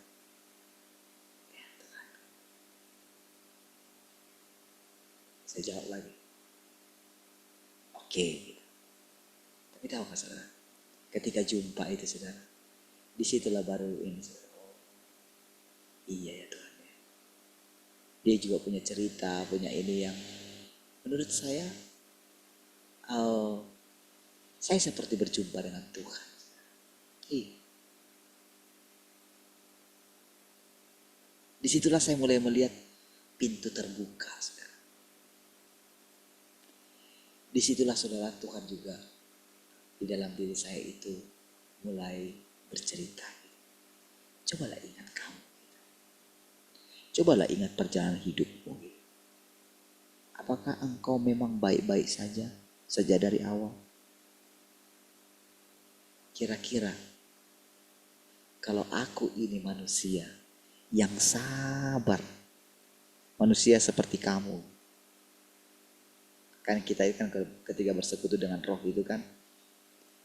ya Tuhan, saya jawab lagi, oke gitu. Tapi tahu gak saudara, ketika jumpa itu saudara, disitulah baru ini saudara, oh iya ya Tuhan ya. Dia juga punya cerita, punya ini yang menurut saya seperti berjumpa dengan Tuhan. Iya. Disitulah saya mulai melihat pintu terbuka, saudara. Disitulah saudara Tuhan juga di dalam diri saya itu mulai bercerita. Cobalah ingat kamu. Cobalah ingat perjalanan hidupmu. Apakah engkau memang baik-baik saja sejak dari awal? Kira-kira kalau aku ini manusia yang sabar, manusia seperti kamu, kan kita kan ketika bersekutu dengan roh itu kan,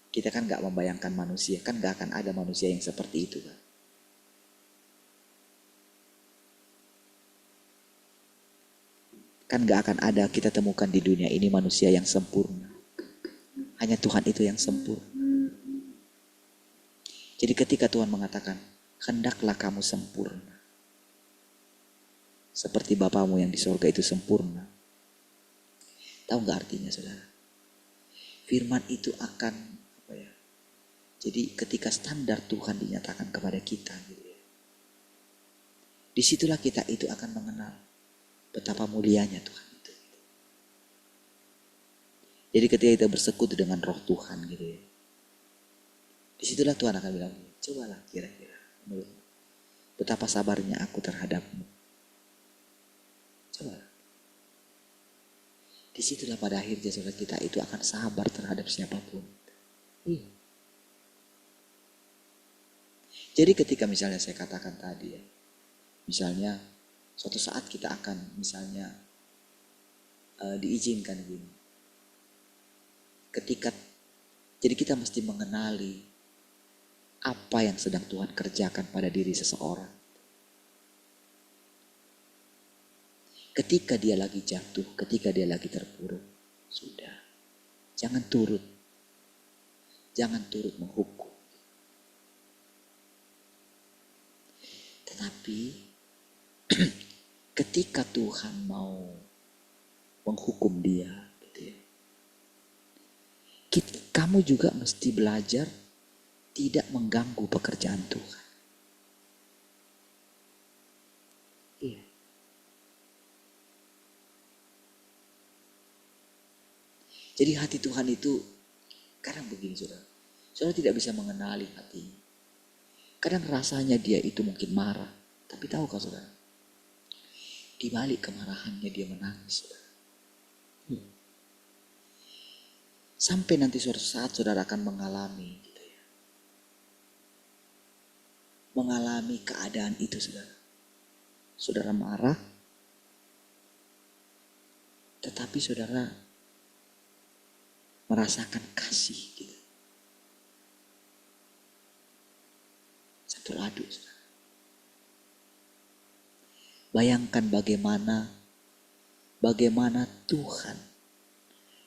kita kan gak membayangkan manusia, kan gak akan ada manusia yang seperti itu kan. Kan gak akan ada kita temukan di dunia ini manusia yang sempurna. Hanya Tuhan itu yang sempurna. Jadi ketika Tuhan mengatakan, hendaklah kamu sempurna. Seperti Bapamu yang di sorga itu sempurna. Tahu gak artinya saudara? Firman itu akan, jadi ketika standar Tuhan dinyatakan kepada kita, gitu ya, disitulah kita itu akan mengenal betapa mulianya Tuhan itu. Jadi ketika kita bersekutu dengan roh Tuhan gitu ya, disitulah Tuhan akan bilang, cobalah kira-kira menurutmu, betapa sabarnya aku terhadapmu. Cobalah. Disitulah pada akhirnya saudara kita itu akan sabar terhadap siapapun. Iya. Jadi ketika misalnya saya katakan tadi ya, misalnya suatu saat kita akan misalnya diizinkan gini. Jadi kita mesti mengenali apa yang sedang Tuhan kerjakan pada diri seseorang. Ketika dia lagi jatuh, ketika dia lagi terpuruk, sudah. Jangan turut menghukum. Tetapi ketika Tuhan mau menghukum dia, gitu ya, kamu juga mesti belajar tidak mengganggu pekerjaan Tuhan. Iya. Jadi hati Tuhan itu kadang begini saudara. Saudara tidak bisa mengenali hatinya. Kadang rasanya dia itu mungkin marah. Tapi tahukah saudara? Di balik kemarahannya dia menangis saudara. Sampai nanti suatu saat saudara akan mengalami gitu ya, mengalami keadaan itu saudara. Saudara marah, tetapi saudara merasakan kasih gitu. Satu ladu saudara. Bayangkan bagaimana Tuhan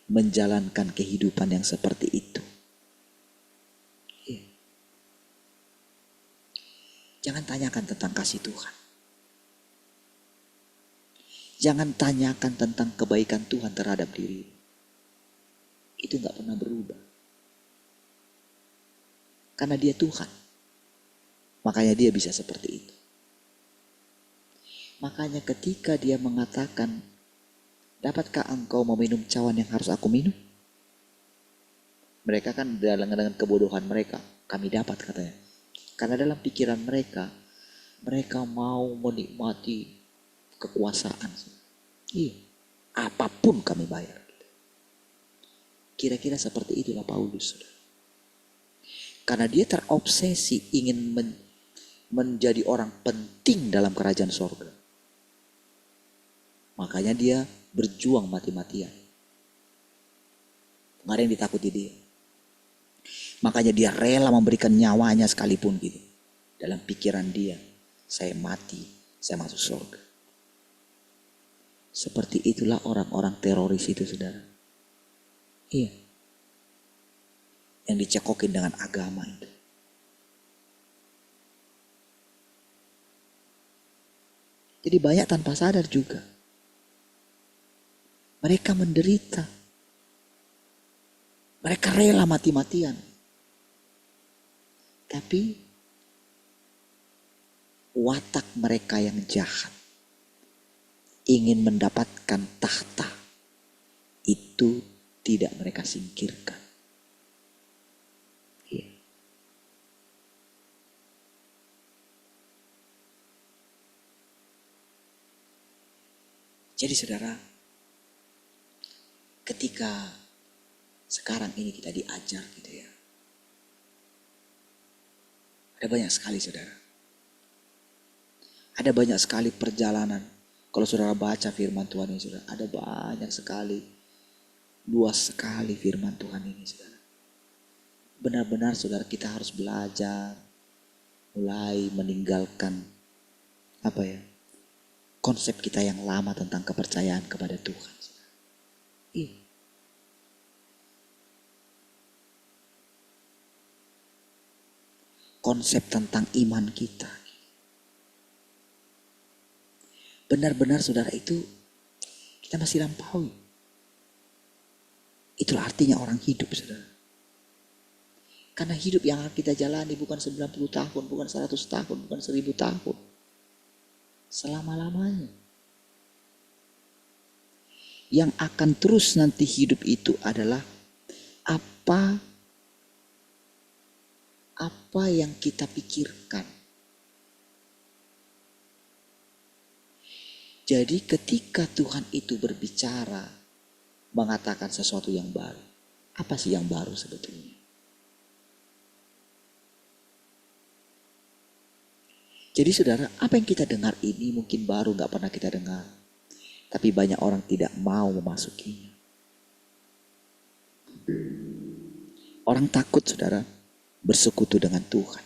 menjalankan kehidupan yang seperti itu. Iya. Jangan tanyakan tentang kasih Tuhan. Jangan tanyakan tentang kebaikan Tuhan terhadap diri. Itu gak pernah berubah. Karena dia Tuhan. Makanya dia bisa seperti itu. Makanya ketika dia mengatakan, dapatkah engkau meminum cawan yang harus aku minum? Mereka kan dengan kebodohan mereka, kami dapat katanya. Karena dalam pikiran mereka mau menikmati kekuasaan. Iya, apapun kami bayar. Kira-kira seperti itulah Paulus. Karena dia terobsesi ingin menjadi orang penting dalam kerajaan sorga. Makanya dia berjuang mati-matian. Nggak ada yang ditakuti dia. Makanya dia rela memberikan nyawanya sekalipun gitu. Dalam pikiran dia, saya mati, saya masuk surga. Seperti itulah orang-orang teroris itu saudara. Iya. Yang dicekokin dengan agama itu. Jadi banyak tanpa sadar juga. Mereka menderita. Mereka rela mati-matian. Tapi watak mereka yang jahat, ingin mendapatkan tahta, itu tidak mereka singkirkan. Iya. Jadi saudara, ketika sekarang ini kita diajar gitu ya. Ada banyak sekali saudara. Ada banyak sekali perjalanan. Kalau saudara baca firman Tuhan ini saudara, ada banyak sekali, luas sekali firman Tuhan ini saudara. Benar-benar saudara kita harus belajar, mulai meninggalkan konsep kita yang lama tentang kepercayaan kepada Tuhan. Iya. Konsep tentang iman kita. Benar-benar saudara itu kita masih lampaui. Itulah artinya orang hidup saudara. Karena hidup yang akan kita jalani bukan 90 tahun, bukan 100 tahun, bukan 1000 tahun. Selama-lamanya. Yang akan terus nanti hidup itu adalah apa yang kita pikirkan. Jadi ketika Tuhan itu berbicara, mengatakan sesuatu yang baru. Apa sih yang baru sebetulnya? Jadi saudara, apa yang kita dengar ini mungkin baru, gak pernah kita dengar. Tapi banyak orang tidak mau memasukinya. Orang takut saudara bersekutu dengan Tuhan.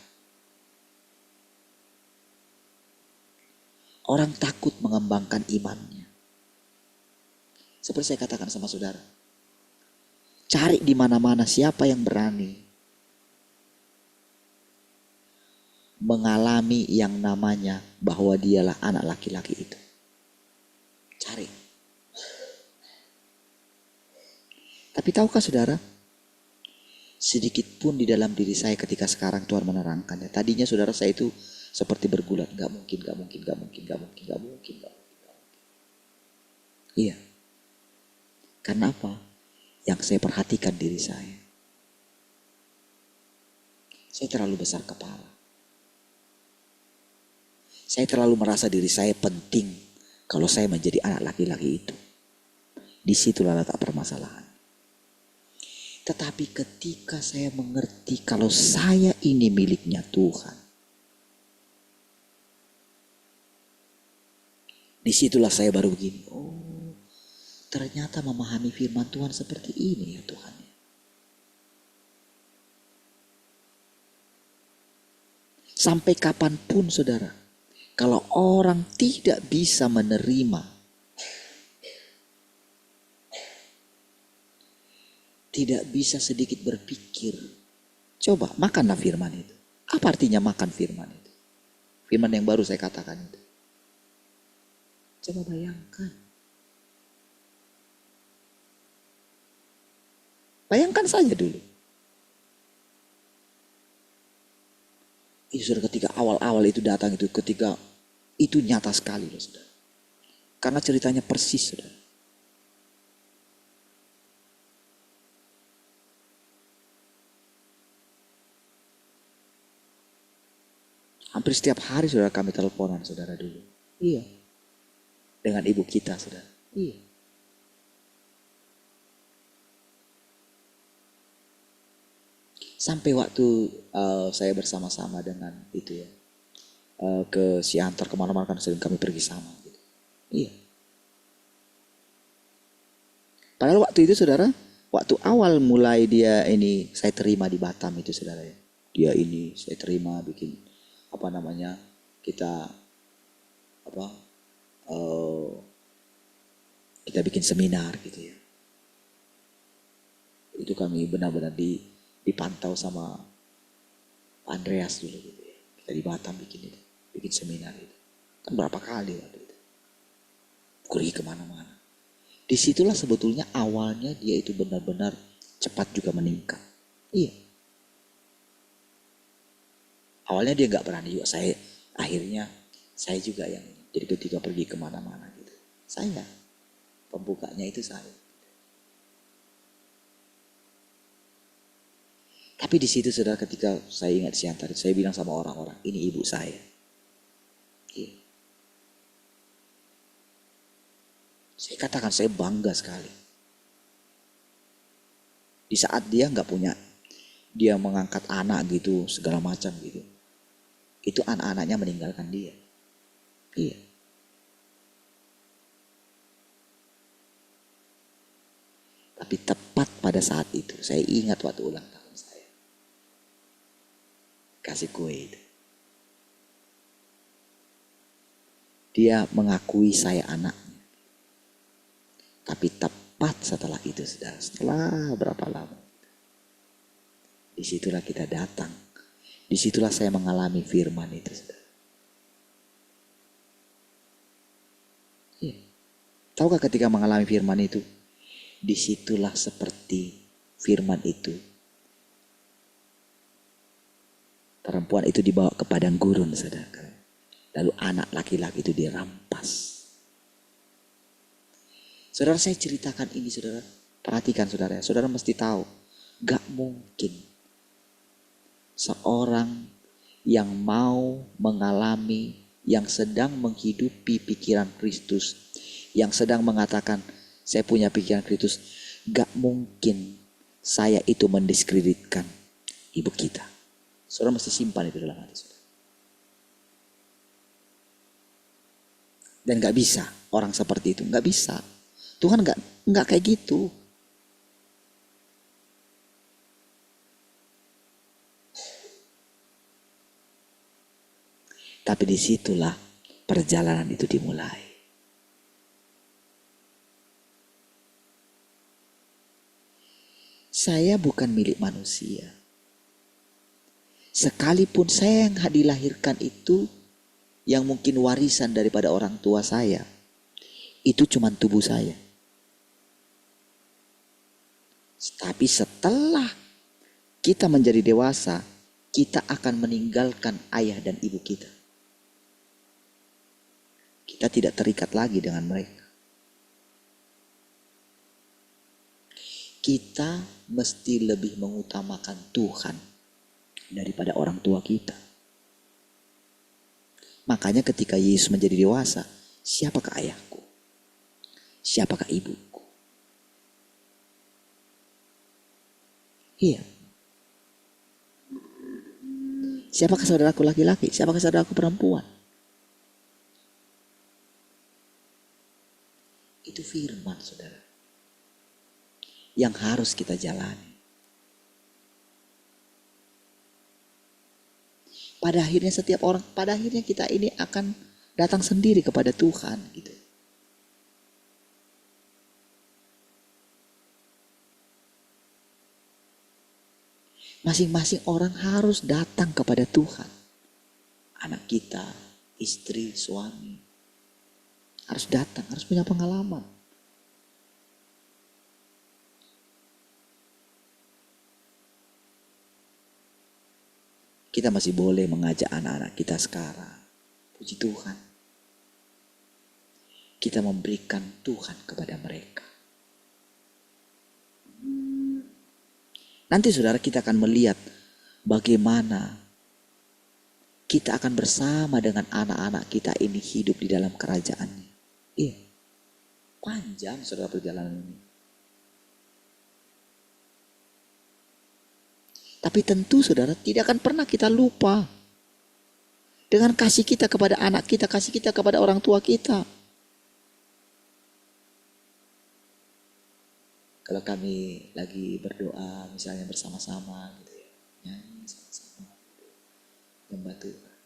Orang takut mengembangkan imannya. Seperti saya katakan sama saudara. Cari di mana-mana siapa yang berani mengalami yang namanya bahwa dialah anak laki-laki itu. Cari. Tapi tahukah saudara? Sedikit pun di dalam diri saya ketika sekarang Tuhan menerangkannya. Tadinya saudara saya itu seperti bergulat. Gak mungkin. Iya. Karena apa? Yang saya perhatikan diri saya. Saya terlalu besar kepala. Saya terlalu merasa diri saya penting kalau saya menjadi anak laki-laki itu. Disitulah letak permasalahan. Tetapi ketika saya mengerti kalau saya ini miliknya Tuhan. Disitulah saya baru begini. Oh, ternyata memahami firman Tuhan seperti ini ya Tuhan. Sampai kapanpun saudara, kalau orang tidak bisa menerima, tidak bisa sedikit berpikir, coba makanlah firman itu. Apa artinya makan firman itu? Firman yang baru saya katakan itu. Coba bayangkan. Bayangkan saja dulu. Itu sudah ketika awal-awal itu datang itu, ketika itu nyata sekali loh saudara. Karena ceritanya persis saudara. Hampir setiap hari saudara kami teleponan saudara dulu. Iya. Dengan ibu kita saudara. Iya. Sampai waktu saya bersama-sama dengan itu ya. Ke Siantar kemana-mana kan sering kami pergi sama. Gitu. Iya. Padahal waktu itu saudara, waktu awal mulai dia ini saya terima di Batam itu saudara ya. Dia ini saya terima bikin kita bikin seminar gitu ya. Itu kami benar-benar dipantau sama Andreas dulu gitu ya. Kita di Batam bikin seminar itu. Kan berapa kali waktu itu. Pergi kemana-mana. Disitulah sebetulnya awalnya dia itu benar-benar cepat juga meningkat. Iya. Awalnya dia gak berani juga. Akhirnya saya juga yang jadi ketika pergi kemana-mana gitu. Saya. Pembukanya itu saya. Tapi di situ saudara ketika saya ingat Siantar, saya bilang sama orang-orang, ini ibu saya. Iya. Saya katakan saya bangga sekali. Di saat dia nggak punya, dia mengangkat anak gitu, segala macam gitu. Itu anak-anaknya meninggalkan dia. Iya. Tapi tepat pada saat itu, saya ingat waktu ulang tahun saya. Kasih kue itu. Dia mengakui saya anaknya. Tapi tepat setelah itu, saudara, setelah berapa lama, disitulah kita datang. Disitulah saya mengalami firman itu, saudara. Iya. Tahukah ketika mengalami firman itu, disitulah seperti firman itu. Perempuan itu dibawa ke padang gurun, saudara. Lalu anak laki-laki itu dirampas. Saudara, saya ceritakan ini, saudara. Perhatikan, saudara. Saudara mesti tahu, gak mungkin seorang yang mau mengalami, yang sedang menghidupi pikiran Kristus, yang sedang mengatakan, saya punya pikiran Kristus, gak mungkin saya itu mendiskreditkan ibu kita. Saudara mesti simpan itu dalam hati saudara. Dan gak bisa orang seperti itu, gak bisa. Tuhan gak kayak gitu. Tapi disitulah perjalanan itu dimulai. Saya bukan milik manusia. Sekalipun saya yang dilahirkan itu, yang mungkin warisan daripada orang tua saya, itu cuma tubuh saya. Tapi setelah kita menjadi dewasa, kita akan meninggalkan ayah dan ibu kita. Kita tidak terikat lagi dengan mereka. Kita mesti lebih mengutamakan Tuhan daripada orang tua kita. Makanya ketika Yesus menjadi dewasa, siapakah ayahku? Siapakah ibuku? Iya. Siapakah saudaraku laki-laki? Siapakah saudaraku perempuan? Itu firman, saudara, yang harus kita jalani. Pada akhirnya setiap orang, pada akhirnya kita ini akan datang sendiri kepada Tuhan gitu. Masing-masing orang harus datang kepada Tuhan. Anak kita, istri, suami, harus datang, harus punya pengalaman. Kita masih boleh mengajak anak-anak kita sekarang. Puji Tuhan. Kita memberikan Tuhan kepada mereka. Nanti saudara, kita akan melihat bagaimana kita akan bersama dengan anak-anak kita ini hidup di dalam kerajaannya. Iya. Panjang saudara perjalanan ini. Tapi tentu saudara tidak akan pernah kita lupa dengan kasih kita kepada anak kita, kasih kita kepada orang tua kita. Kalau kami lagi berdoa misalnya bersama-sama gitu ya, nyanyi sama-sama gitu, menyembah Tuhan.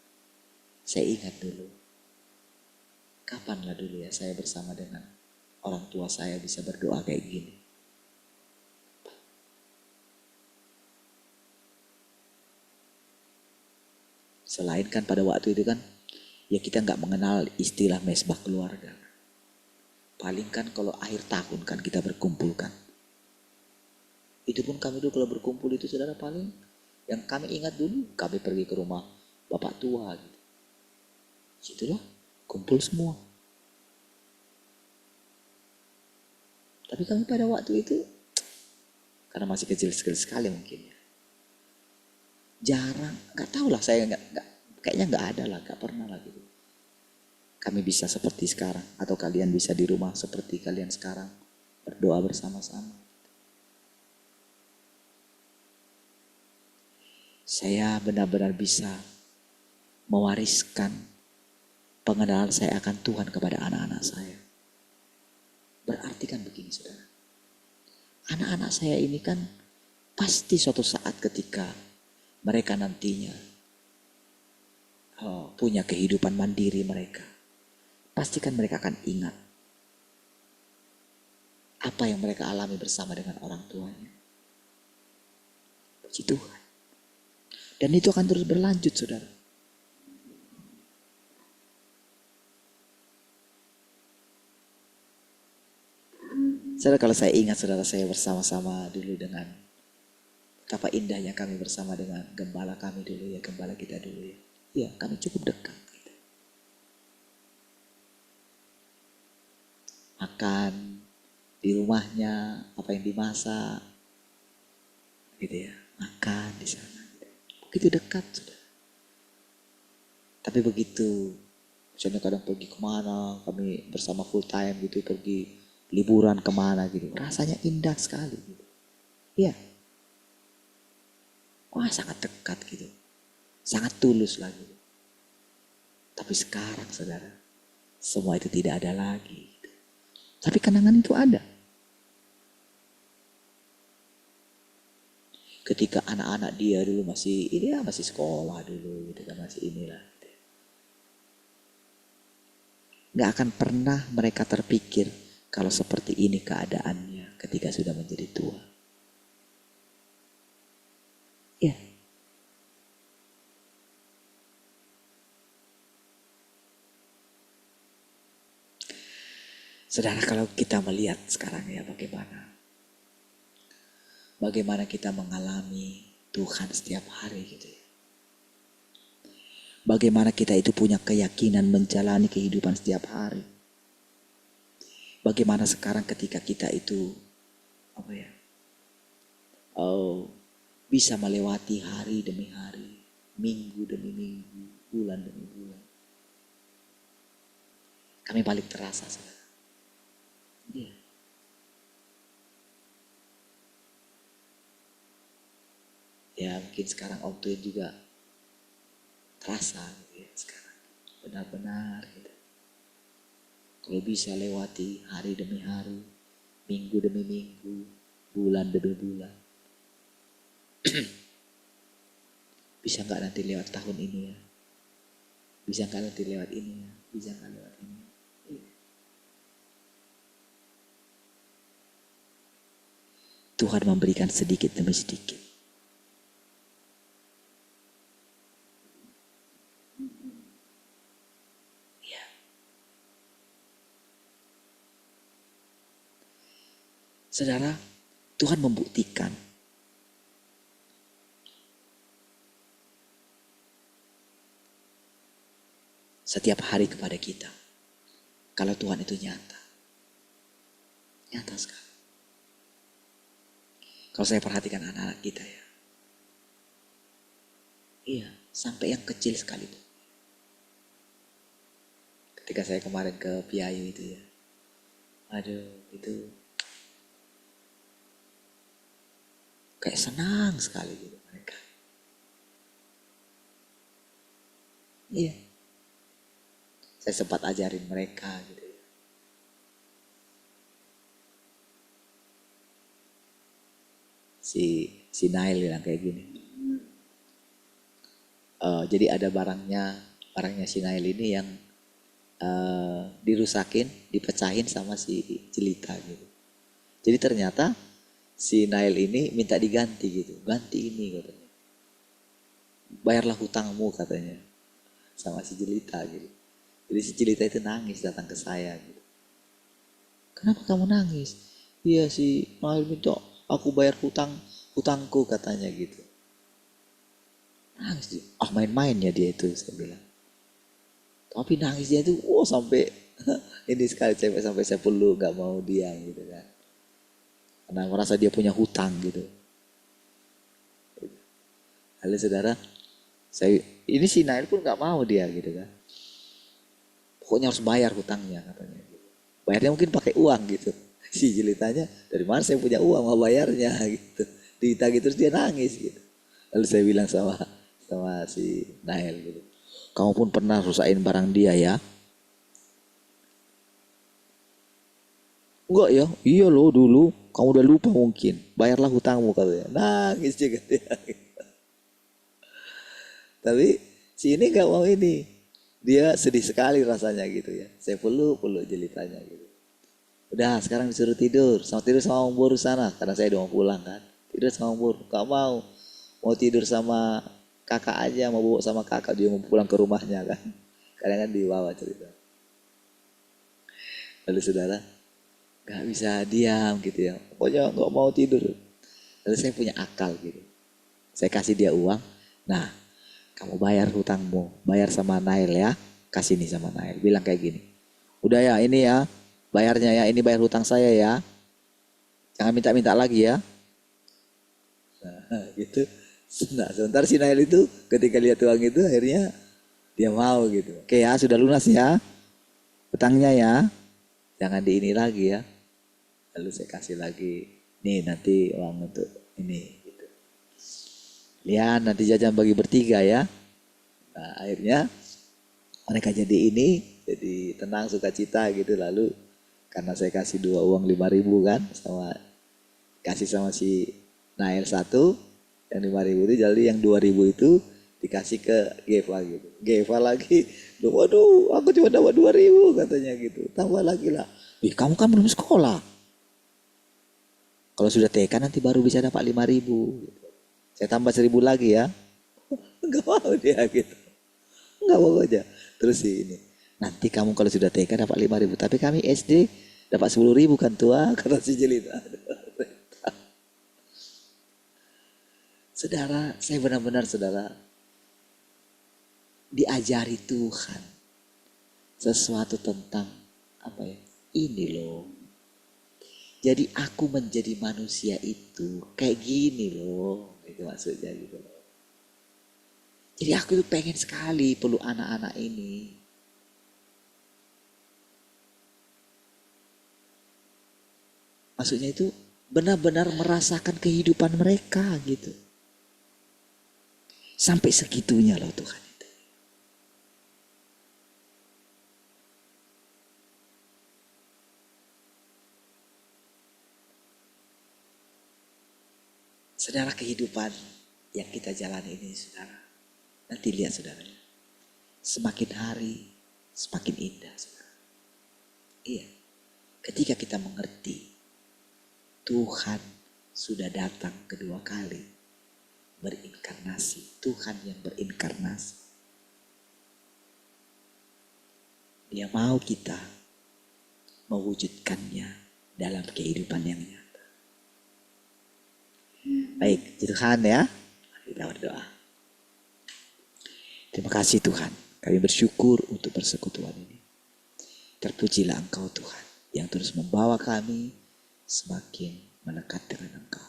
Saya ingat dulu, kapanlah dulu ya saya bersama dengan orang tua saya bisa berdoa kayak gini. Selain kan pada waktu itu kan, ya kita nggak mengenal istilah mesbah keluarga. Paling kan kalau akhir tahun kan kita berkumpul kan. Itu pun kami dulu kalau berkumpul itu saudara paling, yang kami ingat dulu kami pergi ke rumah bapak tua gitu. Situlah kumpul semua. Tapi kami pada waktu itu, karena masih kecil sekali mungkin ya, jarang, nggak tahu lah saya kayaknya nggak ada lah, nggak pernah lah gitu. kami bisa seperti sekarang. Atau kalian bisa di rumah seperti kalian sekarang. Berdoa bersama-sama. Saya benar-benar bisa mewariskan pengenalan saya akan Tuhan kepada anak-anak saya. Berarti kan begini saudara. Anak-anak saya ini kan pasti suatu saat ketika mereka nantinya punya kehidupan mandiri mereka. Pastikan mereka akan ingat apa yang mereka alami bersama dengan orang tuanya. Puji Tuhan. Dan itu akan terus berlanjut saudara. Saudara, kalau saya ingat saudara saya bersama-sama dulu dengan betapa indahnya kami bersama dengan gembala kami dulu ya, gembala kita dulu ya. Iya, kami cukup dekat. Gitu. Makan di rumahnya, apa yang dimasak, gitu ya, makan di sana. Begitu dekat saudara. Tapi begitu, misalnya kadang pergi kemana, kami bersama full time gitu, pergi liburan kemana gitu, rasanya indah sekali gitu. Iya. Wah sangat dekat gitu. Sangat tulus lagi. Tapi sekarang saudara, semua itu tidak ada lagi. Gitu. Tapi kenangan itu ada. Ketika anak-anak dia dulu masih sekolah dulu gitu kan, masih inilah. Gitu. Gak akan pernah mereka terpikir kalau seperti ini keadaannya ketika sudah menjadi tua. Ya. Saudara, kalau kita melihat sekarang ya bagaimana kita mengalami Tuhan setiap hari gitu ya. Bagaimana kita itu punya keyakinan menjalani kehidupan setiap hari. Bagaimana sekarang ketika kita itu bisa melewati hari demi hari, minggu demi minggu, bulan demi bulan. Kami paling terasa saudara. Iya. Ya mungkin sekarang Om Tuin juga terasa gitu ya sekarang. Benar-benar gitu. Kalau bisa lewati hari demi hari, minggu demi minggu, bulan demi bulan. Bisa gak nanti lewat tahun ini ya? Bisa gak nanti lewat ini ya? Bisa gak lewat ini? Iya. Tuhan memberikan sedikit demi sedikit. Ya. Saudara, Tuhan membuktikan setiap hari kepada kita. Kalau Tuhan itu nyata. Nyata sekali. Kalau saya perhatikan anak-anak kita ya. Iya, sampai yang kecil sekalipun. Ketika saya kemarin ke Piayu itu ya. Aduh, itu kayak senang sekali gitu mereka. Iya. Saya sempat ajarin mereka gitu ya. Si Nail bilang kayak gini. Jadi ada barangnya si Nail ini yang dirusakin, dipecahin sama si Jelita gitu. Jadi ternyata si Nail ini minta diganti gitu. Ganti ini katanya. Bayarlah hutangmu katanya. Sama si Jelita gitu. Jadi si Jelita itu nangis datang ke saya gitu. Kenapa kamu nangis? Iya si Nail minta aku bayar hutangku katanya gitu. Nangis dia. Main-main ya dia itu saya bilang. Tapi nangisnya itu sampai ini sekali sampai saya peluk gak mau dia gitu kan. Karena merasa dia punya hutang gitu. Halo saudara, ini si Nail pun gak mau dia gitu kan. Pokoknya harus bayar hutangnya katanya. Bayarnya mungkin pakai uang gitu. Si Jili tanya, dari mana saya punya uang mau bayarnya gitu. Ditagih terus dia nangis gitu. Lalu saya bilang sama si Nael gitu. Kamu pun pernah rusakin barang dia ya? Enggak ya, iya loh dulu. Kamu udah lupa mungkin. Bayarlah hutangmu katanya. Nangis juga dia. Tapi si ini gak mau ini. Dia sedih sekali rasanya gitu ya. Saya peluk jelitanya gitu. Udah sekarang disuruh tidur. Sama tidur sama Om Boru sana. Karena saya udah mau pulang kan. Tidur sama Om Boru. Gak mau. Mau tidur sama kakak aja. Mau bawa sama kakak. Dia mau pulang ke rumahnya kan. Kadang kan dibawa cerita. Lalu saudara. Gak bisa diam gitu ya. Pokoknya gak mau tidur. Lalu saya punya akal gitu. Saya kasih dia uang. Nah, kamu bayar hutangmu. Bayar sama Nail ya. Kasih nih sama Nail. Bilang kayak gini. Udah ya ini ya. Bayarnya ya. Ini bayar hutang saya ya. Jangan minta-minta lagi ya. Nah gitu. Nah sebentar si Nail itu ketika lihat uang itu akhirnya dia mau gitu. Oke ya sudah lunas ya. Hutangnya ya. Jangan di ini lagi ya. Lalu saya kasih lagi. Nih nanti uang untuk ini. Lihat nanti jajan bagi bertiga ya. Nah, akhirnya mereka jadi ini, jadi tenang sukacita gitu. Lalu karena saya kasih dua uang 5.000 kan, sama kasih sama si Nail 1, yang 5.000 itu jadi yang 2.000 itu dikasih ke Geva gitu. Geva lagi, waduh aku cuma dapat 2.000 katanya gitu. Tambah lagi lah. Kamu kan belum sekolah. Kalau sudah TK nanti baru bisa dapat 5.000 gitu. Saya tambah 1.000 lagi ya. Enggak mau dia gitu. Enggak mau aja. Terus ini. Nanti kamu kalau sudah TK dapat 5.000. Tapi kami SD dapat 10.000 kan tua. Kata si Jelita. Saudara, saya benar-benar saudara. Diajari Tuhan. Sesuatu tentang apa ya. Ini loh. Jadi aku menjadi manusia itu kayak gini loh. Itu maksudnya gitu loh. Jadi aku tuh pengen sekali peluk anak-anak ini. Maksudnya itu benar-benar merasakan kehidupan mereka gitu. Sampai segitunya loh Tuhan itu. Saudara kehidupan yang kita jalani ini saudara. Nanti lihat saudara. Semakin hari semakin indah saudara. Iya. Ketika kita mengerti Tuhan sudah datang kedua kali berinkarnasi. Tuhan yang berinkarnasi. Dia mau kita mewujudkannya dalam kehidupan yang nyata. Baik, Tuhan ya. Kita berdoa. Terima kasih Tuhan. Kami bersyukur untuk persekutuan ini. Terpujilah Engkau Tuhan yang terus membawa kami semakin melekat dengan Engkau.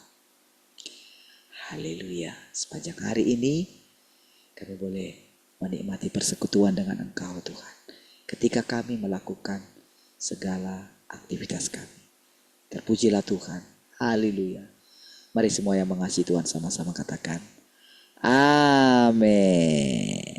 Haleluya. Sepanjang hari ini kami boleh menikmati persekutuan dengan Engkau Tuhan. Ketika kami melakukan segala aktivitas kami. Terpujilah Tuhan. Haleluya. Mari semua yang mengasihi Tuhan sama-sama katakan. Amin.